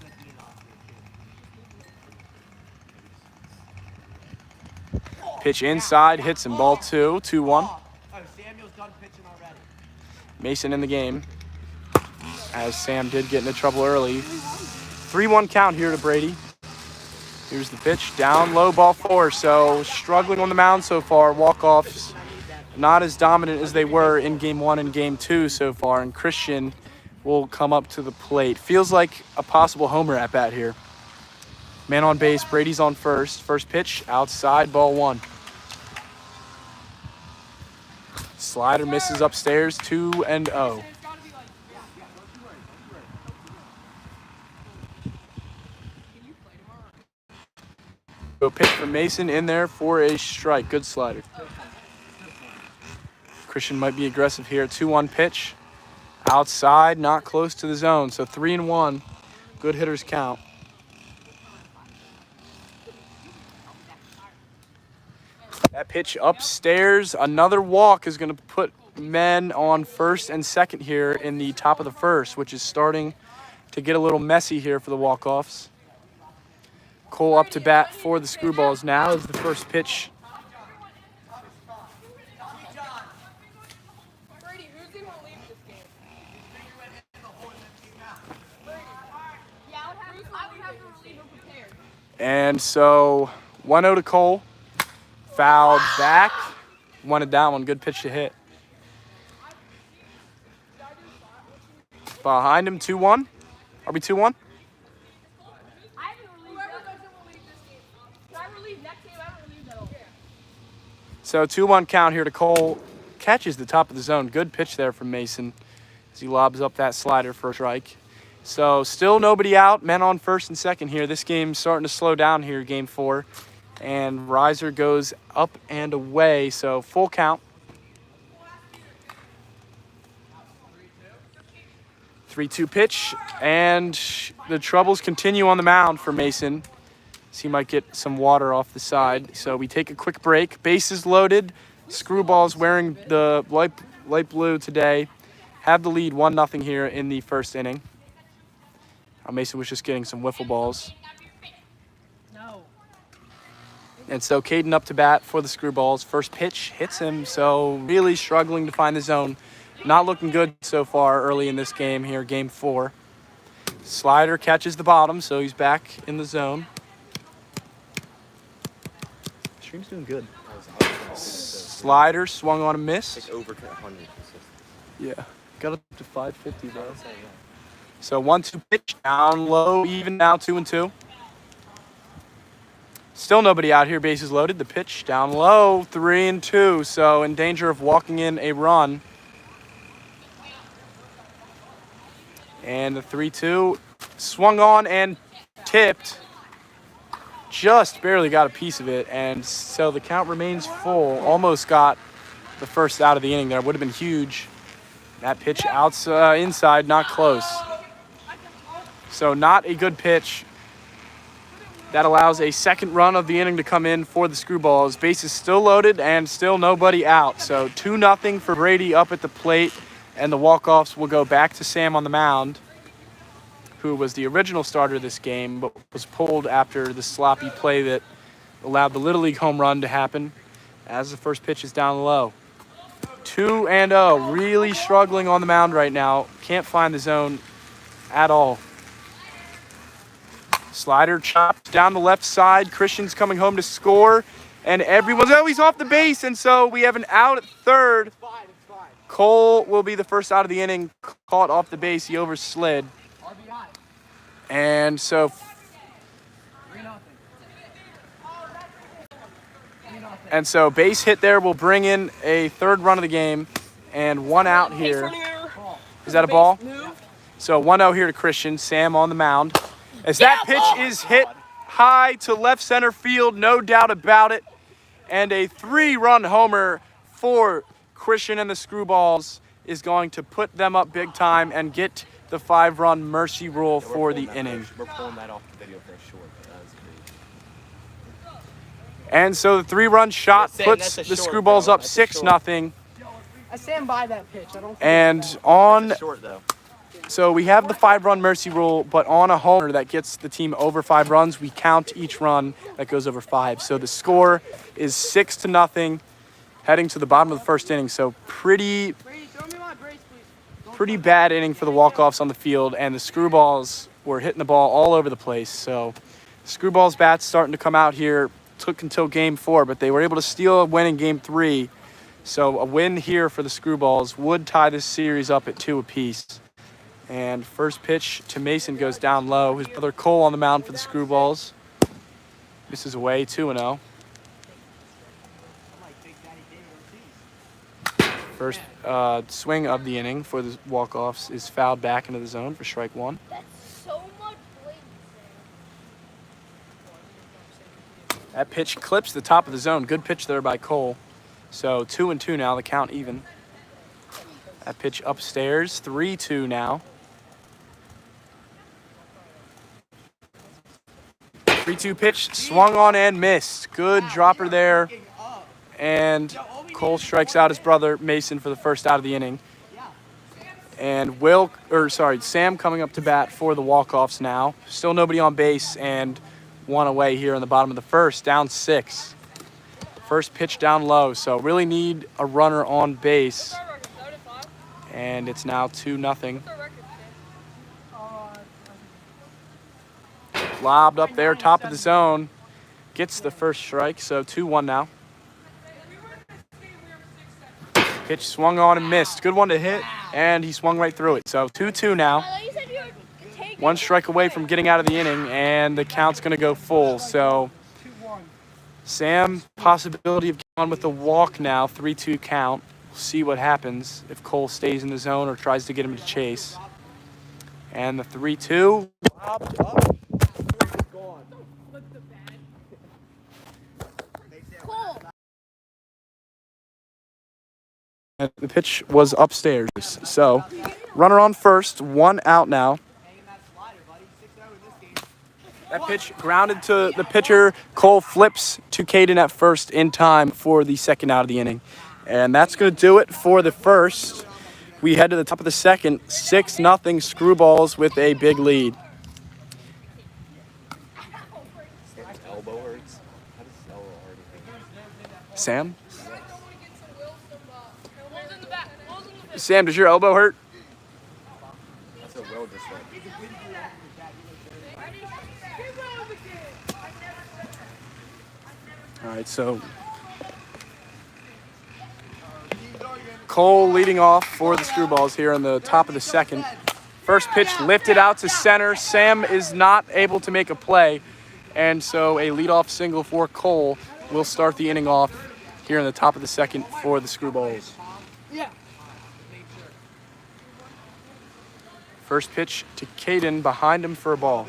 Speaker 2: Pitch inside, hits him. Ball 2, 2-1.
Speaker 1: Samuel's done pitching already.
Speaker 2: Mason in the game, as Sam did get into trouble early. 3-1 count here to Brady. Here's the pitch, down low, ball 4. So struggling on the mound so far. Walkoffs not as dominant as they were in game 1 and game 2 so far. And Christian will come up to the plate. Feels like a possible homer at bat here. Man on base, Brady's on first. First pitch, outside, ball 1. Slider misses upstairs, 2-0. Go pitch from Mason in there for a strike. Good slider. Christian might be aggressive here. 2-1 pitch. Outside, not close to the zone. So 3-1. Good hitters count. That pitch upstairs. Another walk is going to put men on first and second here in the top of the first, which is starting to get a little messy here for the Walkoffs. Cole up to bat for the Screwballs now is the first pitch.
Speaker 4: Brady, who's going to leave this game? Yeah, I would have the reliever prepared.
Speaker 2: And so 1-0 to Cole. Fouled back. Wanted that one. Good pitch to hit. Behind him, 2-1. Are we 2-1? So 2-1 count here to Cole. Catches the top of the zone. Good pitch there from Mason as he lobs up that slider for a strike. So still nobody out. Men on first and second here. This game's starting to slow down here, game 4. And Riser goes up and away. So full count. 3-2 pitch. And the troubles continue on the mound for Mason. So he might get some water off the side. So we take a quick break. Bases loaded. Screwballs wearing the light blue today. Have the lead 1-0 here in the first inning. Mason was just getting some wiffle balls. And so Caden up to bat for the Screwballs. First pitch hits him, so really struggling to find the zone. Not looking good so far early in this game here, game 4. Slider catches the bottom, so he's back in the zone. Stream's doing good. Slider swung on a miss.
Speaker 5: Like over 100.
Speaker 2: Yeah, got up to 550 though. So 1-2 pitch, down low, even now 2-2. Still nobody out here, bases loaded. The pitch down low, 3-2. So in danger of walking in a run. And the 3-2 swung on and tipped. Just barely got a piece of it. And so the count remains full. Almost got the first out of the inning there. Would have been huge. That pitch outside, inside, not close. So not a good pitch. That allows a second run of the inning to come in for the Screwballs. Bases still loaded and still nobody out. So 2-0 for Brady up at the plate. And the Walkoffs will go back to Sam on the mound, who was the original starter this game, but was pulled after the sloppy play that allowed the Little League home run to happen as the first pitch is down low. 2-0, really struggling on the mound right now. Can't find the zone at all. Slider chopped down the left side. Christian's coming home to score. And everyone's, oh, he's off the base. And so we have an out at third.
Speaker 1: It's fine.
Speaker 2: Cole will be the first out of the inning. Caught off the base. He overslid.
Speaker 1: RBI.
Speaker 2: And so
Speaker 1: 3-0.
Speaker 2: And so base hit there will bring in a third run of the game and 1 out here. Is that a ball? So 1-0 here to Christian. Sam on the mound. As that pitch is hit high to left center field, no doubt about it. And a 3-run homer for Christian and the Screwballs is going to put them up big time and get the 5-run mercy rule for the inning.
Speaker 5: We're pulling that off the video for a short. That was crazy.
Speaker 2: And so the 3-run shot puts
Speaker 5: that's
Speaker 2: the
Speaker 5: a short,
Speaker 2: Screwballs
Speaker 5: bro.
Speaker 2: up
Speaker 5: That's a
Speaker 2: 6-0.
Speaker 3: I stand by that pitch. I don't.
Speaker 2: And on,
Speaker 5: Short though.
Speaker 2: so we have the 5-run mercy rule, but on a homer that gets the team over 5 runs, we count each run that goes over 5. So the score is 6-0, heading to the bottom of the first inning. So pretty bad inning for the Walkoffs on the field, and the Screwballs were hitting the ball all over the place. So Screwballs bats starting to come out here. Took until game 4, but they were able to steal a win in game 3. So a win here for the Screwballs would tie this series up at 2 apiece. And first pitch to Mason goes down low. His brother Cole on the mound for the Screwballs. This is away, 2-0. First swing of the inning for the Walkoffs is fouled back into the zone for strike 1.
Speaker 4: That's so much blatant.
Speaker 2: That pitch clips the top of the zone. Good pitch there by Cole. So 2-2 now, the count even. That pitch upstairs, 3-2 now. 3-2 pitch, swung on and missed. Good dropper there. And Cole strikes out his brother Mason for the first out of the inning. And Sam coming up to bat for the Walkoffs now. Still nobody on base and 1 away here in the bottom of the first, down 6. First pitch down low, so really need a runner on base. And it's now 2-0. Lobbed up there, top of the zone. Gets the first strike, so 2-1 now. Pitch swung on and missed. Good one to hit, and he swung right through it. So 2-2 now. 1 strike away from getting out of the inning, and the count's going to go full. So Sam, possibility of going with the walk now, 3-2 count. We'll see what happens if Cole stays in the zone or tries to get him to chase. And the 3-2. Popped up. Gone.
Speaker 4: Cool.
Speaker 2: And the pitch was upstairs. So, runner on first, 1 out now. That pitch grounded to the pitcher. Cole flips to Caden at first in time for the second out of the inning. And that's going to do it for the first. We head to the top of the second, 6-0 Screwballs with a big lead.
Speaker 5: Sam's elbow hurts. How does his elbow hurt?
Speaker 2: Sam? Sam, does your elbow hurt?
Speaker 5: That's what Will just said.
Speaker 2: All right, so Cole leading off for the Screwballs here in the top of the second. First pitch lifted out to center. Sam is not able to make a play, and so a leadoff single for Cole will start the inning off here in the top of the second for the Screwballs. First pitch to Caden behind him for a ball.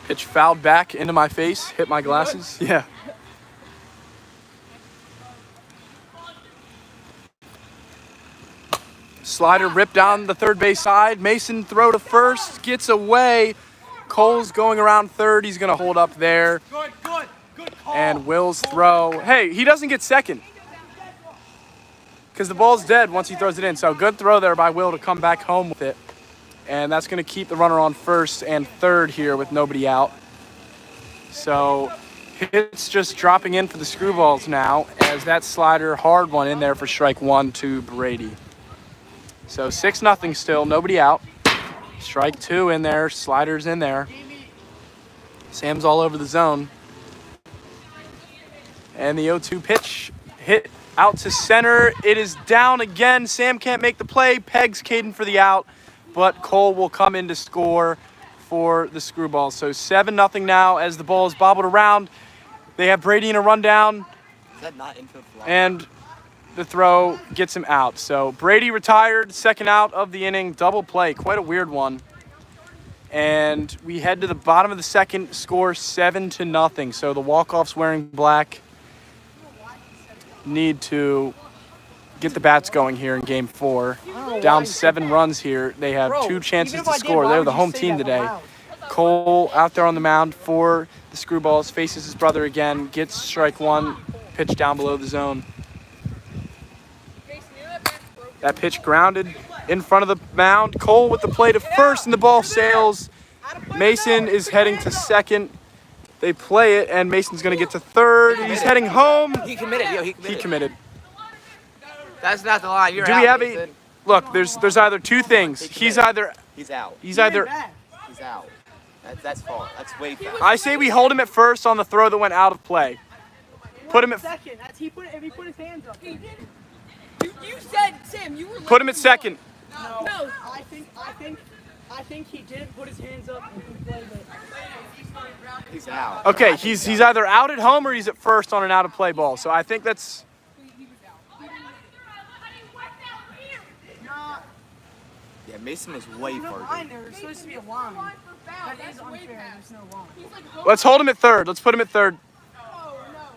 Speaker 2: Pitch fouled back into my face, hit my glasses. Yeah. Slider ripped down the third base side. Mason throw to first, gets away. Cole's going around third. He's going to hold up there.
Speaker 1: Good call.
Speaker 2: And Will's throw. Hey, he doesn't get second because the ball's dead once he throws it in. So good throw there by Will to come back home with it. And that's going to keep the runner on first and third here with nobody out. So hits just dropping in for the Screwballs now as that slider, hard one in there for strike 1 to Brady. So 6-0 still, nobody out. Strike 2 in there, sliders in there. Sam's all over the zone. And the 0-2 pitch hit out to center. It is down again. Sam can't make the play. Pegs Caden for the out. But Cole will come in to score for the Screwballs. So 7-0 now as the ball is bobbled around. They have Brady in a rundown.
Speaker 5: Is that not infield fly?
Speaker 2: And the throw gets him out. So Brady retired, second out of the inning, double play. Quite a weird one. And we head to the bottom of the second, score 7-0. So the Walkoffs wearing black need to get the bats going here in game 4. Down 7 runs here. They have 2 chances to score. They're the home team today. Cole out there on the mound for the Screwballs, faces his brother again, gets strike 1, pitch down below the zone. That pitch grounded in front of the mound. Cole with the play to first, and the ball sails. Mason is heading to second. They play it, and Mason's going to get to third. He's heading home.
Speaker 3: He committed. Yo, he committed.
Speaker 2: He committed.
Speaker 3: That's not the line. You're
Speaker 2: Do
Speaker 3: out,
Speaker 2: we have
Speaker 3: Mason.
Speaker 2: a look? There's either two things. He's either
Speaker 5: He's out.
Speaker 2: he's either.
Speaker 5: He's out. That's far. That's way far.
Speaker 2: I say we hold him at first on the throw that went out of play. Put him at
Speaker 6: second. If he put his hands up.
Speaker 4: You said, Sam, you were
Speaker 2: put him at second.
Speaker 6: No. I think he didn't put his hands up and play it.
Speaker 5: He's out.
Speaker 2: Okay, he's either out at home or he's at first on an out of play ball. So I think that's.
Speaker 5: Yeah, Mason was way
Speaker 6: No
Speaker 5: far.
Speaker 6: line there. There's supposed to be a line. That is unfair. There's no line.
Speaker 2: Let's hold him at third. Let's put him at third.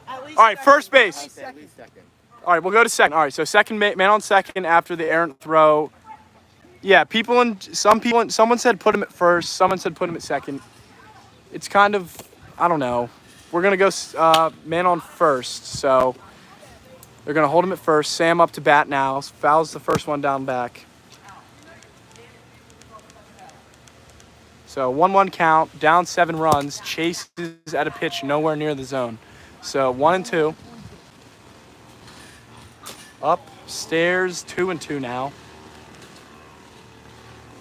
Speaker 6: At least
Speaker 2: All right, first base.
Speaker 5: I'd say at least second.
Speaker 2: All right, we'll go to second. All right, so second man on second after the errant throw. Yeah, someone said put him at first. Someone said put him at second. It's kind of, I don't know. We're going to go man on first. So they're going to hold him at first. Sam up to bat now. Fouls the first one down back. So 1-1 count, down 7 runs, chases at a pitch nowhere near the zone. So 1-2. Upstairs, 2-2 now.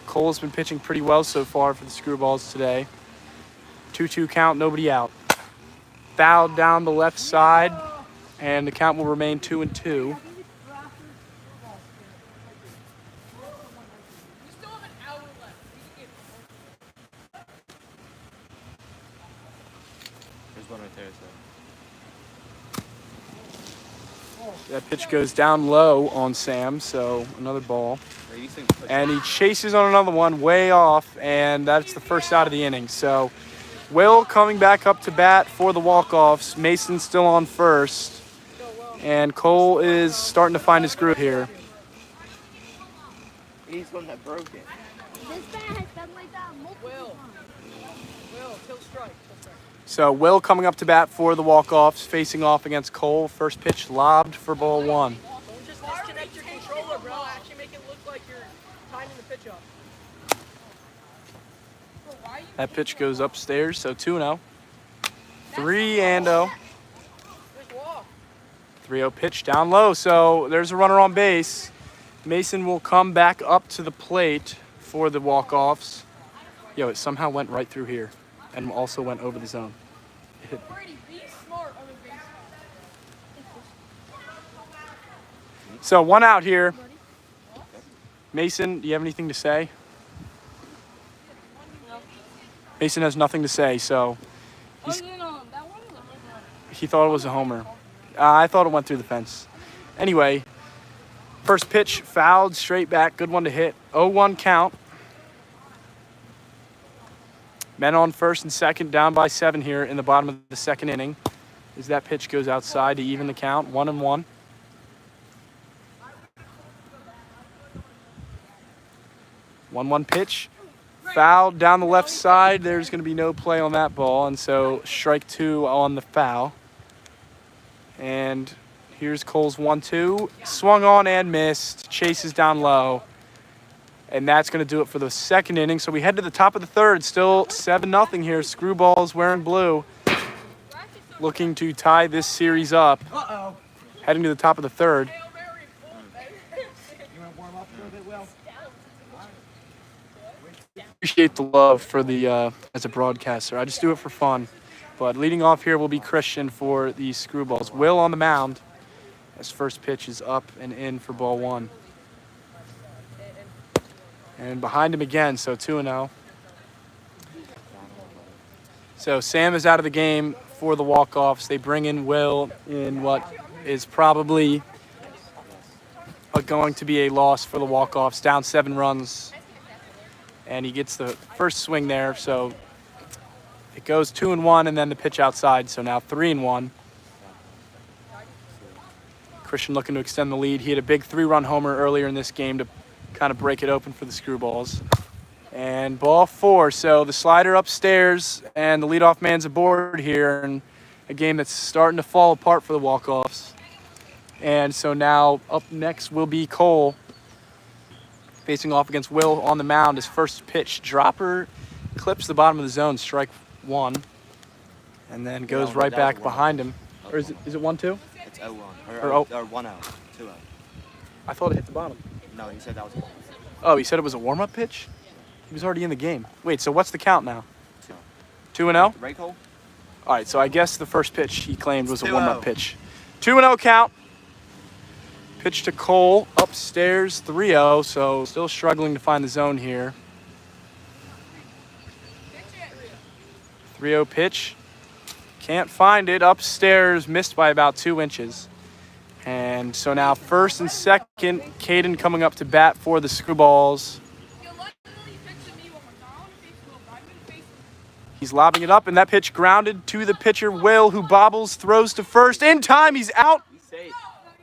Speaker 2: Cole's been pitching pretty well so far for the Screwballs today. 2-2 count, nobody out. Fouled down the left side, and the count will remain 2-2.
Speaker 5: one right there. So.
Speaker 2: That pitch goes down low on Sam, so another ball.
Speaker 5: Are you saying
Speaker 2: And he chases on another one way off, and that's the first out of the inning. So Will coming back up to bat for the walk-offs. Mason still on first. And Cole is starting to find his groove here.
Speaker 3: He's one that broke it.
Speaker 4: This bat has been like that multiple
Speaker 6: Will.
Speaker 4: times.
Speaker 6: Will, kill strike.
Speaker 2: So Will coming up to bat for the walk-offs, facing off against Cole. First pitch lobbed for ball one.
Speaker 6: Don't just disconnect your controller, bro. Actually make it look like you're timing the pitch up.
Speaker 2: That pitch goes upstairs, so 2-0. 3-0.
Speaker 6: Just walk.
Speaker 2: 3-0 pitch down low, so there's a runner on base. Mason will come back up to the plate for the walk-offs. Yo, it somehow went right through here and also went over the zone.
Speaker 4: Brady, be smart on the base.
Speaker 2: So 1 out here. Mason, do you have anything to say? Mason has nothing to say, so he's,
Speaker 4: That one was a home run.
Speaker 2: he thought it was a homer. I thought it went through the fence. Anyway, first pitch fouled straight back. Good one to hit. 0-1 count. Men on first and second, down by 7 here in the bottom of the second inning. As that pitch goes outside to even the count, 1-1. 1-1 pitch. Fouled down the left side. There's going to be no play on that ball, and so strike 2 on the foul. And here's Cole's 1-2. Swung on and missed. Chases down low. And that's going to do it for the second inning. So we head to the top of the third. Still 7-0 here. Screwballs wearing blue. Looking to tie this series up.
Speaker 6: Uh-oh.
Speaker 2: Heading to the top of the third.
Speaker 6: You want to warm up a little bit, Will?
Speaker 2: Appreciate the love for the as a broadcaster. I just do it for fun. But leading off here will be Christian for the Screwballs. Will on the mound. His first pitch is up and in for ball 1. And behind him again, so 2-0. So Sam is out of the game for the walk-offs. They bring in Will in what is probably going to be a loss for the walk-offs. Down 7 runs. And he gets the first swing there, so it goes 2-1, and then the pitch outside, so now 3-1. Christian looking to extend the lead. He had a big 3-run homer earlier in this game to kind of break it open for the Screwballs. And ball 4, so the slider upstairs, and the leadoff man's aboard here, and a game that's starting to fall apart for the walk-offs. And so now up next will be Cole, facing off against Will on the mound. His first pitch, dropper, clips the bottom of the zone, strike 1, and then goes right back behind him. Or is it 1-2?
Speaker 5: It's 0-1.
Speaker 2: Or
Speaker 5: 1 out. 2 out.
Speaker 2: I thought it hit the bottom.
Speaker 5: No, he said that was 1.
Speaker 2: Oh, he said it was a warm-up pitch? He was already in the game. Wait, so what's the count now? 2-0?
Speaker 5: Right, Cole?
Speaker 2: All right, so I guess the first pitch he claimed was a
Speaker 5: 2-0.
Speaker 2: warm-up pitch. 2-0 count. Pitch to Cole, upstairs, 3-0, so still struggling to find the zone here. 3-0 pitch. Can't find it. Upstairs, missed by about 2 inches. And so now first and second, Caden coming up to bat for the Screwballs. He's lobbing it up, and that pitch grounded to the pitcher, Will, who bobbles, throws to first. In time, he's out.
Speaker 5: He's safe.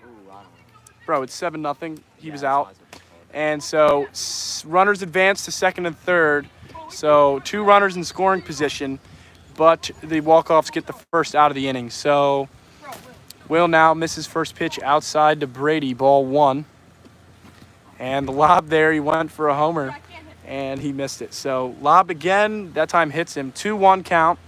Speaker 5: Ooh, I don't know.
Speaker 2: Bro, it's 7-0. He was out. And so runners advance to second and third. So 2 runners in scoring position, but the walk-offs get the first out of the inning. So Will now misses first pitch outside to Brady, ball 1. And the lob there, he went for a homer, and he missed it. So lob again, that time hits him. 2-1 count.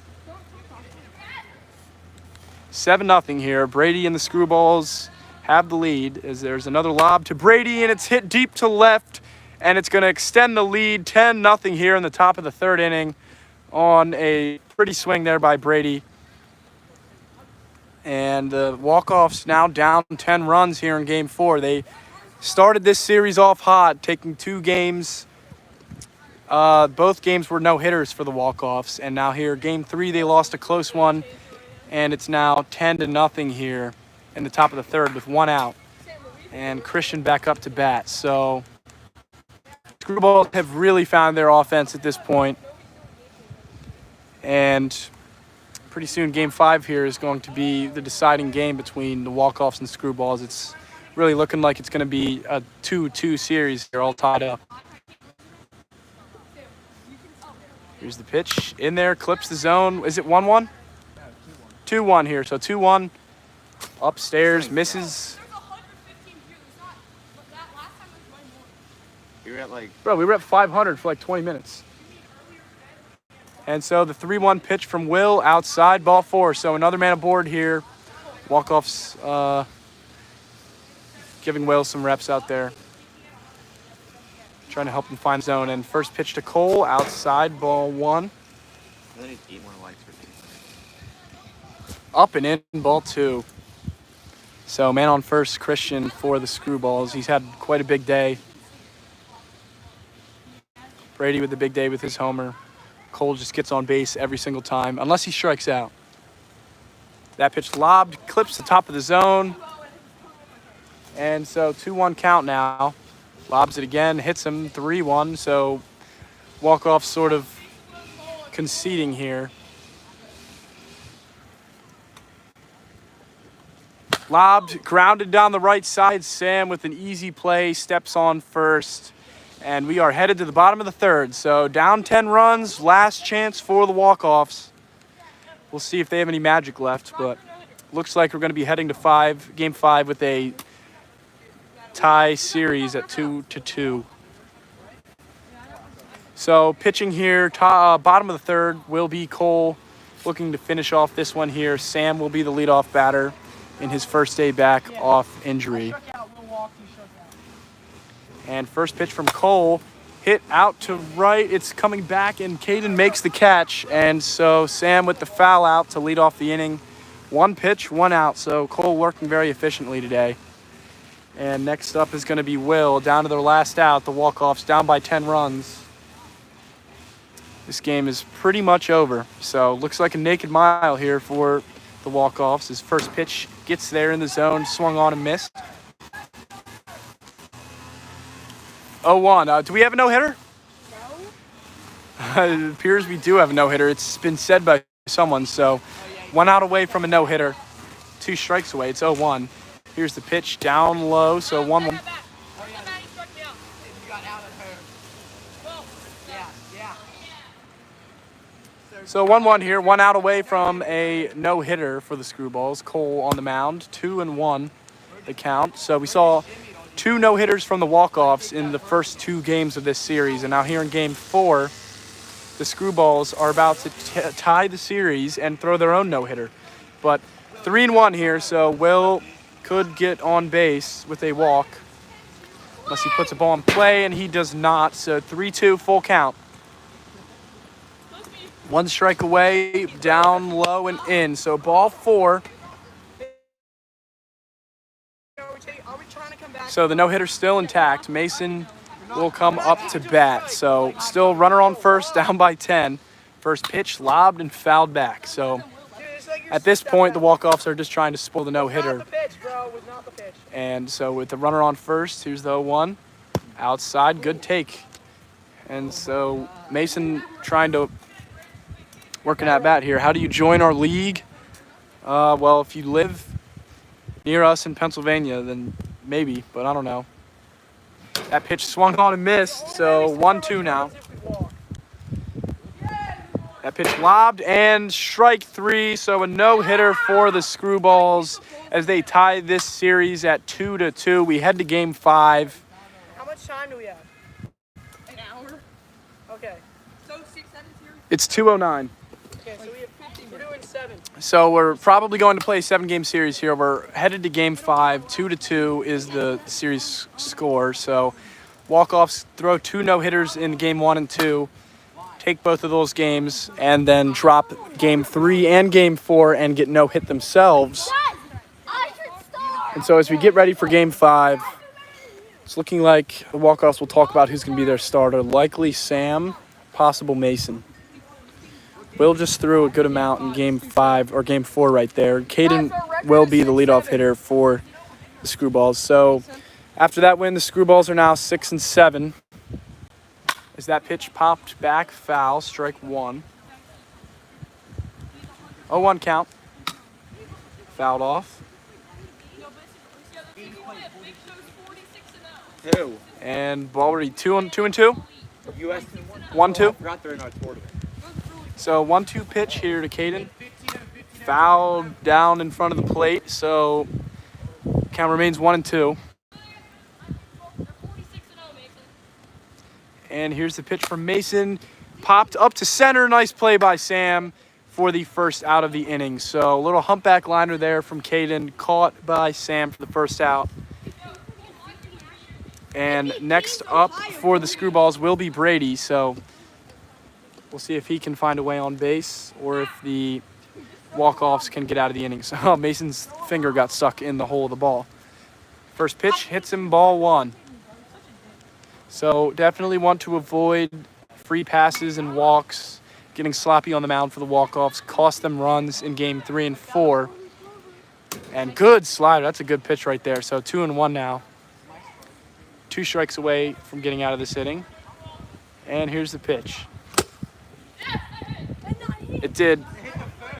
Speaker 2: 7-0 here. Brady and the Screwballs have the lead as there's another lob to Brady, and it's hit deep to left, and it's going to extend the lead 10-0 here in the top of the third inning on a pretty swing there by Brady. And the walk-offs now down 10 runs here in Game 4. They started this series off hot, taking 2 games. Both games were no-hitters for the walk-offs, and now here, Game 3, they lost a close one And it's now 10-0 here in the top of the third with 1 out. And Christian back up to bat. So Screwballs have really found their offense at this point. And pretty soon Game 5 here is going to be the deciding game between the Walkoffs and Screwballs. It's really looking like it's going to be a 2-2 series here, all tied up. Here's the pitch. In there, clips the zone. Is it 1-1? 2-1 here. So 2-1. Upstairs, misses.
Speaker 5: We were at like
Speaker 2: Bro, we were at 500 for like 20 minutes. And so the 3-1 pitch from Will outside, ball 4. So another man aboard here. Walkoffs giving Will some reps out there. Trying to help him find zone. And first pitch to Cole, outside, ball 1.
Speaker 5: and then he's 8 more likes for 2.
Speaker 2: Up and in, ball 2. So man on first, Christian for the Screwballs. He's had quite a big day. Brady with the big day with his homer. Cole just gets on base every single time, unless he strikes out. That pitch lobbed, clips the top of the zone. And so 2-1 count now. Lobs it again, hits him 3-1. So Walkoff sort of conceding here. Lobbed, grounded down the right side. Sam with an easy play, steps on first. And we are headed to the bottom of the third. So down 10 runs, last chance for the Walkoffs. We'll see if they have any magic left, but looks like we're going to be heading to Game 5 with a tie series at 2-2. So pitching here, bottom of the third will be Cole looking to finish off this one here. Sam will be the leadoff batter in his first day back off injury. And first pitch from Cole, hit out to right. It's coming back, and Caden makes the catch. And so Sam with the foul out to lead off the inning. 1 pitch, 1 out. So Cole working very efficiently today. And next up is going to be Will, down to their last out. The Walkoffs down by 10 runs. This game is pretty much over. So looks like a naked mile here for the Walkoffs. His first pitch gets there in the zone, swung on and missed. 0-1. Do we have a no-hitter? No. It appears we do have a no-hitter. It's been said by someone. So 1 out away from a no-hitter. 2 strikes away. It's 0-1. Here's the pitch down low. So 1-1. So 1-1 here. 1 out away from a no-hitter for the Screwballs. Cole on the mound. 2-1 the count. So we saw 2 no-hitters from the Walkoffs in the first 2 games of this series. And now here in Game 4, the Screwballs are about to tie the series and throw their own no-hitter. But 3-1 here, so Will could get on base with a walk. Unless he puts a ball in play, and he does not. So 3-2, full count. 1 strike away, down low and in. So ball 4. So the no-hitter's still intact. Mason will come up to bat. So still runner on first, down by 10. First pitch, lobbed and fouled back. So at this point, the Walkoffs are just trying to spoil the no-hitter. And so with the runner on first, here's the 0-1. Outside, good take. And so Mason trying to work an at-bat here. How do you join our league? Well, if you live near us in Pennsylvania, then maybe, but I don't know. That pitch swung on and missed, so 1-2 now. That pitch lobbed and strike 3, so a no-hitter for the Screwballs as they tie this series at 2-2. We head to Game 5.
Speaker 6: How much time do we have?
Speaker 4: An hour.
Speaker 6: Okay.
Speaker 4: So 6 seconds here.
Speaker 2: It's 2:09.
Speaker 6: Okay, so we're doing 7.
Speaker 2: So we're probably going to play a 7-game series here. We're headed to Game 5. 2-2 is the series score. So Walkoffs throw 2 no-hitters in Game 1 and 2. Take both of those games and then drop Game 3 and Game 4 and get no-hit themselves. And so as we get ready for Game 5, it's looking like the Walkoffs will talk about who's going to be their starter. Likely Sam, possible Mason. Will just threw a good amount in game 5 or game 4 right there. Caden will be the leadoff hitter for the Screwballs. So after that win, the Screwballs are now 6-7. As that pitch popped back, foul, strike 1. 0-1 count. Fouled off.
Speaker 5: 2.
Speaker 2: And ball already 2-2.
Speaker 5: US
Speaker 2: 1-2.
Speaker 5: I forgot they're in our tournament.
Speaker 2: So 1-2 pitch here to Caden. Fouled down in front of the plate. So count remains 1-2. And here's the pitch from Mason. Popped up to center. Nice play by Sam for the first out of the inning. So a little humpback liner there from Caden, caught by Sam for the first out. And next up for the Screwballs will be Brady. So we'll see if he can find a way on base or if the Walkoffs can get out of the inning. So Mason's finger got stuck in the hole of the ball. First pitch hits him, ball 1. So definitely want to avoid free passes and walks. Getting sloppy on the mound for the Walkoffs cost them runs in game 3 and 4. And good slider. That's a good pitch right there. So 2-1 now. 2 strikes away from getting out of this inning. And here's the pitch. It did.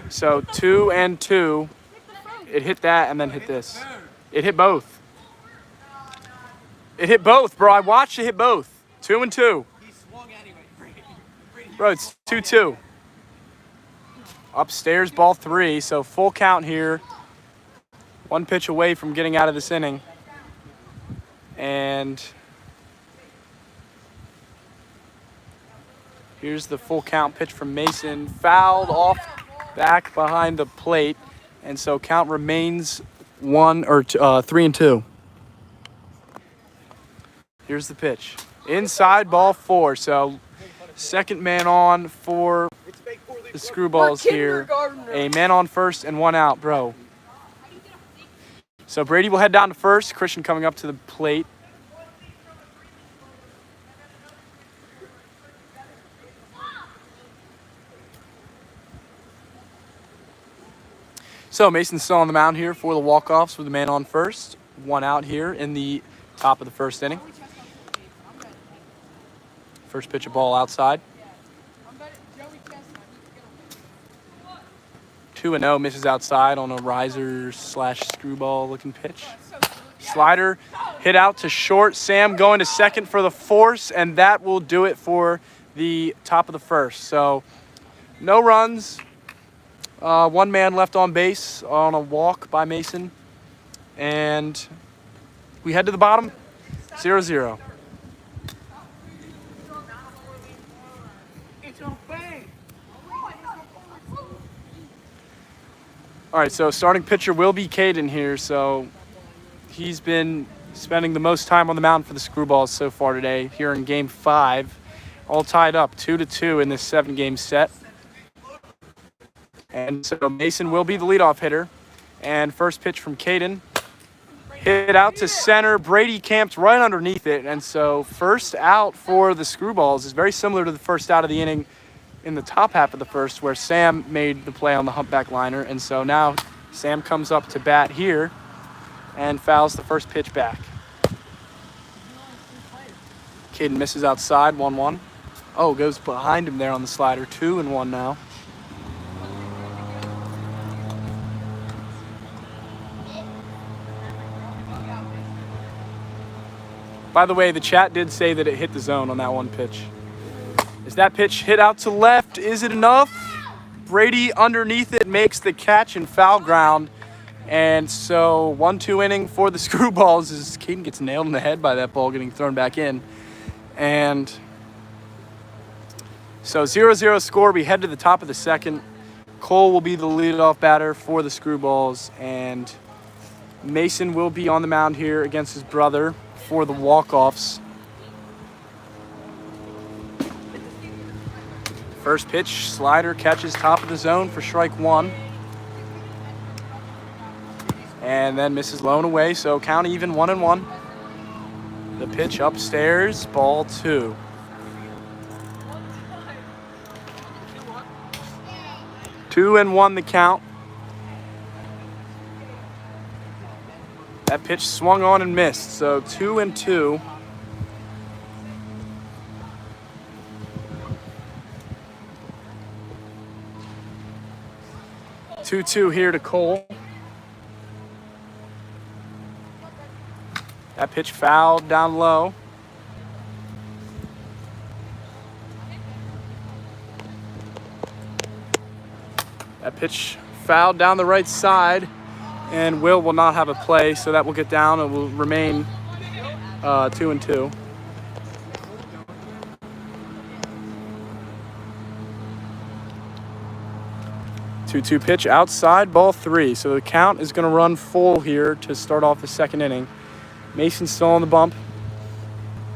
Speaker 2: So 2-2. It hit that and then hit this. It hit both. It hit both, bro. I watched it hit both. 2-2. Bro, it's 2-2. Upstairs, ball 3. So full count here. 1 pitch away from getting out of this inning. And here's the full count pitch from Mason. Fouled off back behind the plate. And so count remains 3-2. Here's the pitch. Inside, ball 4. So second man on for the Screwballs here. A man on first and 1 out, bro. So Brady will head down to first. Christian coming up to the plate. So Mason's still on the mound here for the Walkoffs with a man on first. 1 out here in the top of the first inning. First pitch, a ball outside. 2-0, misses outside on a riser / screwball looking pitch. Slider hit out to short. Sam going to second for the force, and that will do it for the top of the first. So no runs. 1 man left on base on a walk by Mason. And we head to the bottom, 0-0. All right, so starting pitcher will be Caden here. So he's been spending the most time on the mound for the Screwballs so far today here in game 5. All tied up 2-2 in this 7-game set. And so Mason will be the leadoff hitter. And first pitch from Caden. Hit out to center. Brady camped right underneath it. And so first out for the Screwballs is very similar to the first out of the inning in the top half of the first where Sam made the play on the humpback liner. And so now Sam comes up to bat here and fouls the first pitch back. Caden misses outside, 1-1. Oh, goes behind him there on the slider, 2-1 now. By the way, the chat did say that it hit the zone on that 1 pitch. Is that pitch hit out to left? Is it enough? Brady underneath it makes the catch and foul ground. And so 1-2 inning for the Screwballs as Caden gets nailed in the head by that ball getting thrown back in. And so 0-0 score. We head to the top of the second. Cole will be the leadoff batter for the Screwballs. And Mason will be on the mound here against his brother for the Walkoffs. First pitch, slider catches top of the zone for strike 1. And then misses low and away, so count even 1-1. The pitch upstairs, ball 2. 2-1 the count. That pitch swung on and missed, so 2-2. Two here to Cole. That pitch fouled down low. That pitch fouled down the right side, and will not have a play, so that will get down and will remain 2-2. Two pitch outside, ball 3. So the count is going to run full here to start off the second inning. Mason's still on the bump.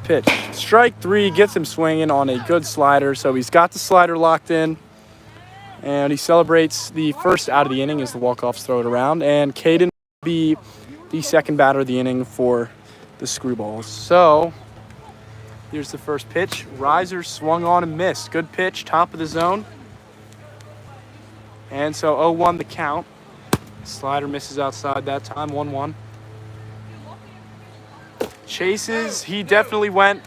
Speaker 2: Pitch. Strike 3 gets him swinging on a good slider. So he's got the slider locked in. And he celebrates the first out of the inning as the walk-offs throw it around. And Caden will be the second batter of the inning for the Screwballs. So here's the first pitch. Riser swung on and missed. Good pitch, top of the zone. And so 0-1 the count. Slider misses outside that time, 1-1. Chases, he definitely went.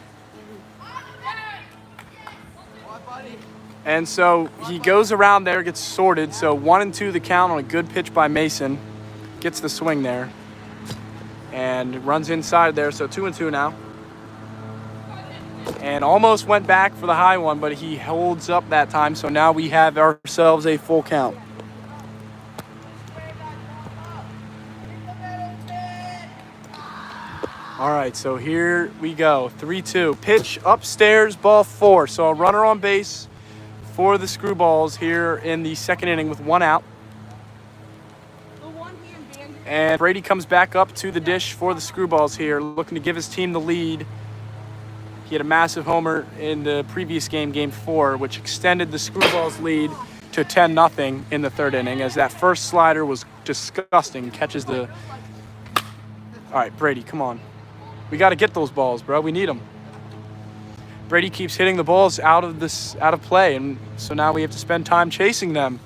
Speaker 2: And so he goes around there, gets sorted. So 1-2 the count on a good pitch by Mason. Gets the swing there. And runs inside there, so 2-2 now. And almost went back for the high one, but he holds up that time. So now we have ourselves a full count. All right, so here we go. 3-2. Pitch upstairs, ball 4. So a runner on base for the Screwballs here in the second inning with 1 out. And Brady comes back up to the dish for the Screwballs here, looking to give his team the lead. He had a massive homer in the previous game, game 4, which extended the Screwballs' lead to 10-0 in the third inning, as that first slider was disgusting. Catches the... All right, Brady, come on. We got to get those balls, bro. We need them. Brady keeps hitting the balls out of play, and so now we have to spend time chasing them.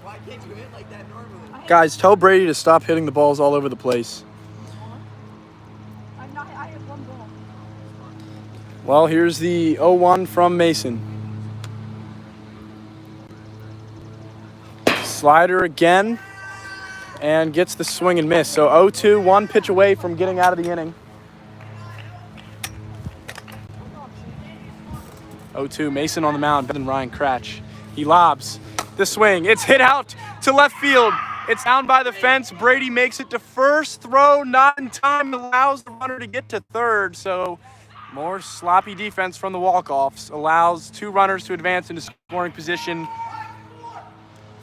Speaker 1: Why can't you hit like that normally?
Speaker 2: Guys, tell Brady to stop hitting the balls all over the place.
Speaker 4: I have 1 ball.
Speaker 2: Well, here's the 0-1 from Mason. Slider again, and gets the swing and miss. So 0-2, 1 pitch away from getting out of the inning. 0-2, Mason on the mound, better than Ryan Cratch. He lobs the swing. It's hit out to left field. It's down by the fence. Brady makes it to first. Throw not in time, allows the runner to get to third. So more sloppy defense from the Walkoffs. Allows 2 runners to advance into scoring position.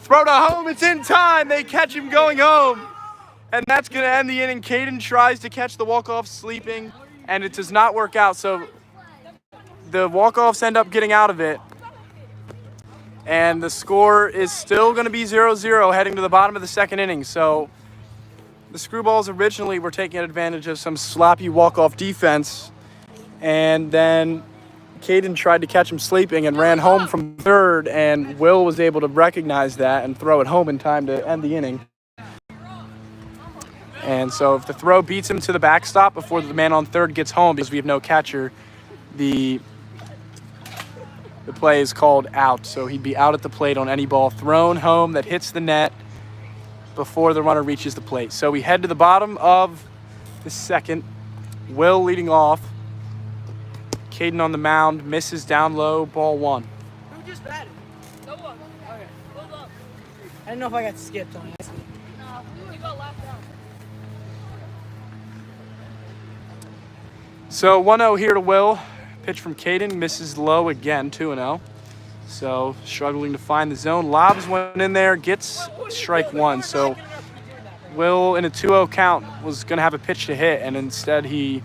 Speaker 2: Throw to home. It's in time. They catch him going home. And that's going to end the inning. Caden tries to catch the Walkoffs sleeping, and it does not work out. So the Walkoffs end up getting out of it. And the score is still going to be 0-0 heading to the bottom of the second inning. So the Screwballs originally were taking advantage of some sloppy walk-off defense. And then Caden tried to catch him sleeping and ran home from third. And Will was able to recognize that and throw it home in time to end the inning. And so if the throw beats him to the backstop before the man on third gets home, because we have no catcher, the play is called out. So he'd be out at the plate on any ball thrown home that hits the net before the runner reaches the plate. So we head to the bottom of the second. Will leading off. Caden on the mound, misses down low, ball 1.
Speaker 6: Who just batted?
Speaker 4: No one.
Speaker 6: Okay.
Speaker 4: Hold up.
Speaker 6: I didn't know if I got skipped on it.
Speaker 4: No, we got laughed out.
Speaker 2: So 1-0 here to Will. Pitch from Caden, misses low again, 2-0. So struggling to find the zone. Lobs went in there, gets strike 1. So Will in a 2-0 count was going to have a pitch to hit, and instead he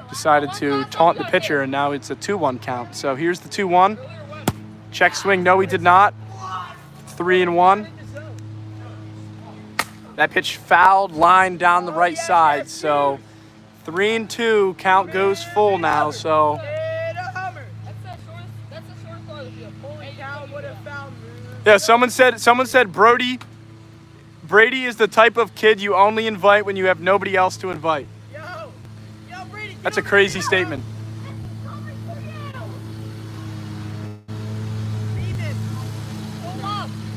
Speaker 2: decided to taunt the pitcher, and now it's a 2-1 count. So here's the 2-1. Check swing, no he did not. 3-1. That pitch fouled, line down the right side. So 3-2, count goes full now. So
Speaker 4: That's the shortest throw of the field. Holy cow.
Speaker 2: Yeah, someone said Brady is the type of kid you only invite when you have nobody else to invite.
Speaker 6: Yo, Brady.
Speaker 2: That's a crazy statement.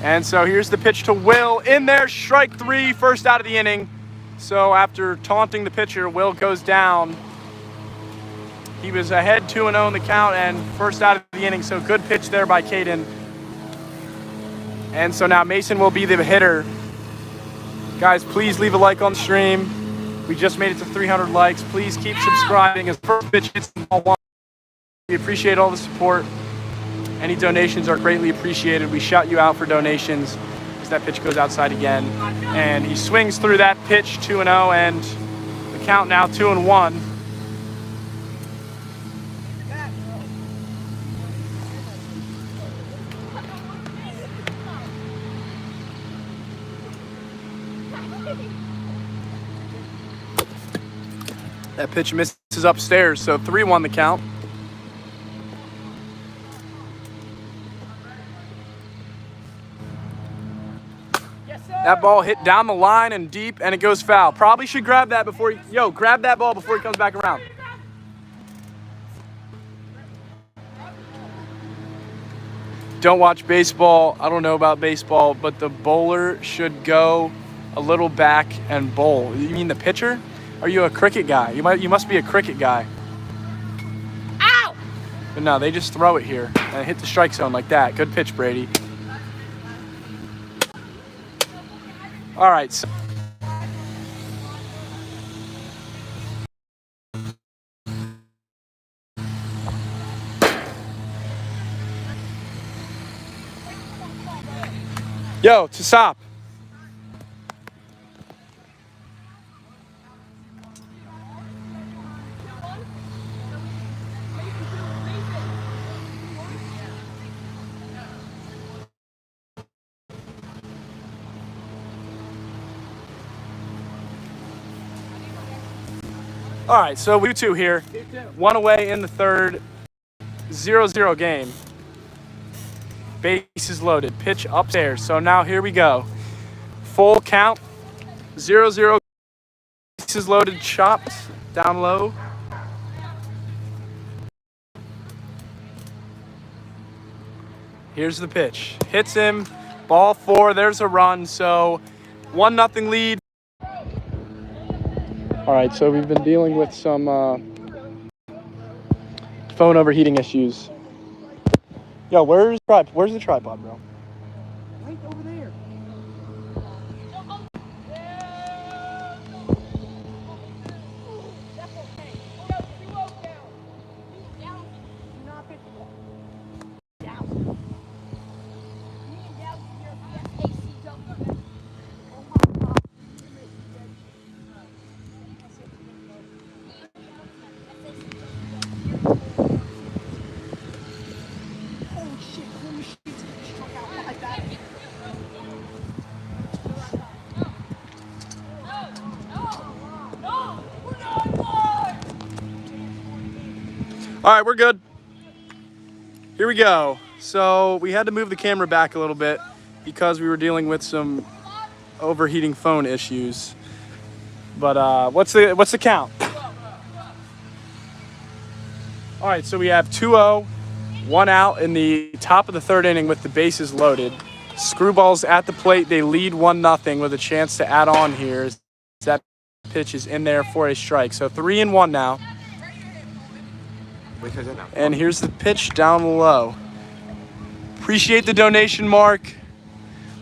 Speaker 2: And so here's the pitch to Will in there, strike 3, first out of the inning. So after taunting the pitcher, Will goes down. He was ahead 2-0 in the count and first out of the inning. So good pitch there by Caden. And so now Mason will be the hitter. Guys, please leave a like on the stream. We just made it to 300 likes. Please keep subscribing as first pitch hits the ball 1. We appreciate all the support. Any donations are greatly appreciated. We shout you out for donations as that pitch goes outside again. And he swings through that pitch 2-0 and the count now 2-1. That pitch misses upstairs, so 3-1 the count. That ball hit down the line and deep, and it goes foul. Probably should grab that before he... grab that ball before he comes back around. Don't watch baseball. I don't know about baseball, but the bowler should go a little back and bowl. You mean the pitcher? Are you a cricket guy? You must be a cricket guy.
Speaker 4: Ow!
Speaker 2: But no, they just throw it here and hit the strike zone like that. Good pitch, Brady. All right. So yo, to stop. All right, so we 2 here. 1 away in the third. 0-0 game. Bases loaded. Pitch upstairs. So now here we go. Full count. 0-0. Bases loaded. Chopped down low. Here's the pitch. Hits him. Ball 4. There's a run. So 1-0 lead. All right, so we've been dealing with some phone overheating issues. Yo, where's the tripod, bro?
Speaker 6: Right over there.
Speaker 2: All right, we're good. Here we go. So we had to move the camera back a little bit because we were dealing with some overheating phone issues. But what's the count? All right, so we have 2-0, 1 out in the top of the third inning with the bases loaded. Screwballs at the plate. They lead 1-0 with a chance to add on here. That pitch is in there for a strike. So 3-1 now. And here's the pitch down low. Appreciate the donation, Mark.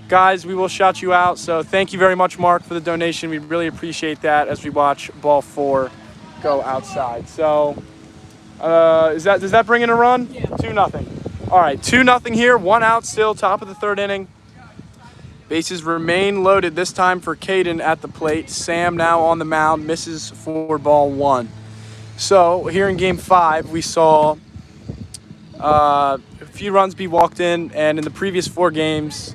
Speaker 2: Guys, we will shout you out. So thank you very much, Mark, for the donation. We really appreciate that as we watch ball 4 go outside. So does that bring in a run?
Speaker 6: Yeah.
Speaker 2: 2-0. All right, 2-0 here. 1 out still, top of the third inning. Bases remain loaded this time for Caden at the plate. Sam now on the mound, misses for ball 1. So here in game 5, we saw a few runs be walked in, and in the previous 4 games,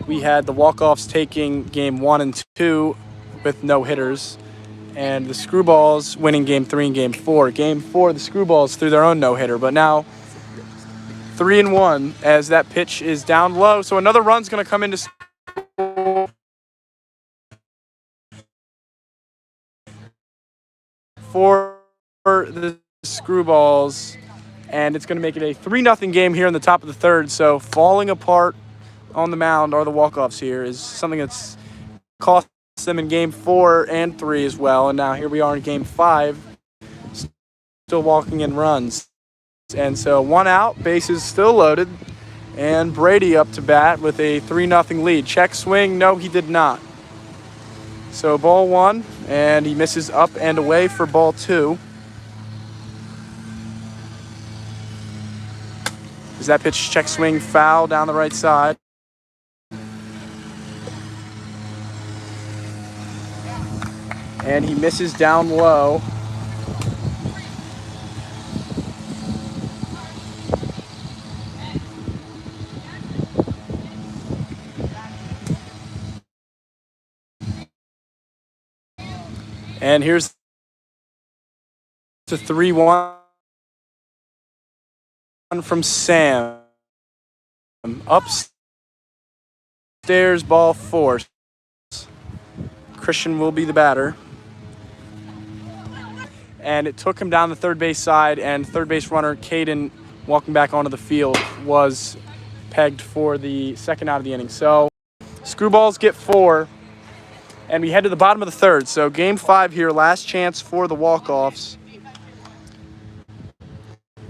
Speaker 2: we had the Walkoffs taking game 1 and 2 with no hitters, and the Screwballs winning game 3 and game 4. Game 4, the Screwballs threw their own no hitter, but now 3-1 as that pitch is down low. So another run's going to come into for the Screwballs, and it's going to make it a 3-0 game here in the top of the third. So falling apart on the mound are the Walkoffs here is something that's cost them in game 4 and 3 as well. And now here we are in game 5, still walking in runs. And so 1 out, bases still loaded, and Brady up to bat with a 3-0 lead. Check swing, no, he did not. So ball 1, and he misses up and away for ball 2. Is that pitch check swing foul down the right side? And he misses down low. And here's the 3-1 from Sam. Upstairs, ball 4. Christian will be the batter. And it took him down the third base side, and third base runner Caden, walking back onto the field, was pegged for the second out of the inning. So Screwballs get 4. And we head to the bottom of the third. So game 5 here, last chance for the Walkoffs.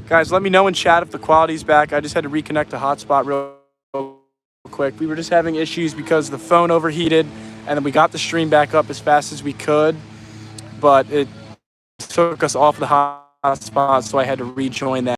Speaker 2: Guys, let me know in chat if the quality's back. I just had to reconnect the hotspot real quick. We were just having issues because the phone overheated, and then we got the stream back up as fast as we could, but it took us off the hotspot, so I had to rejoin that.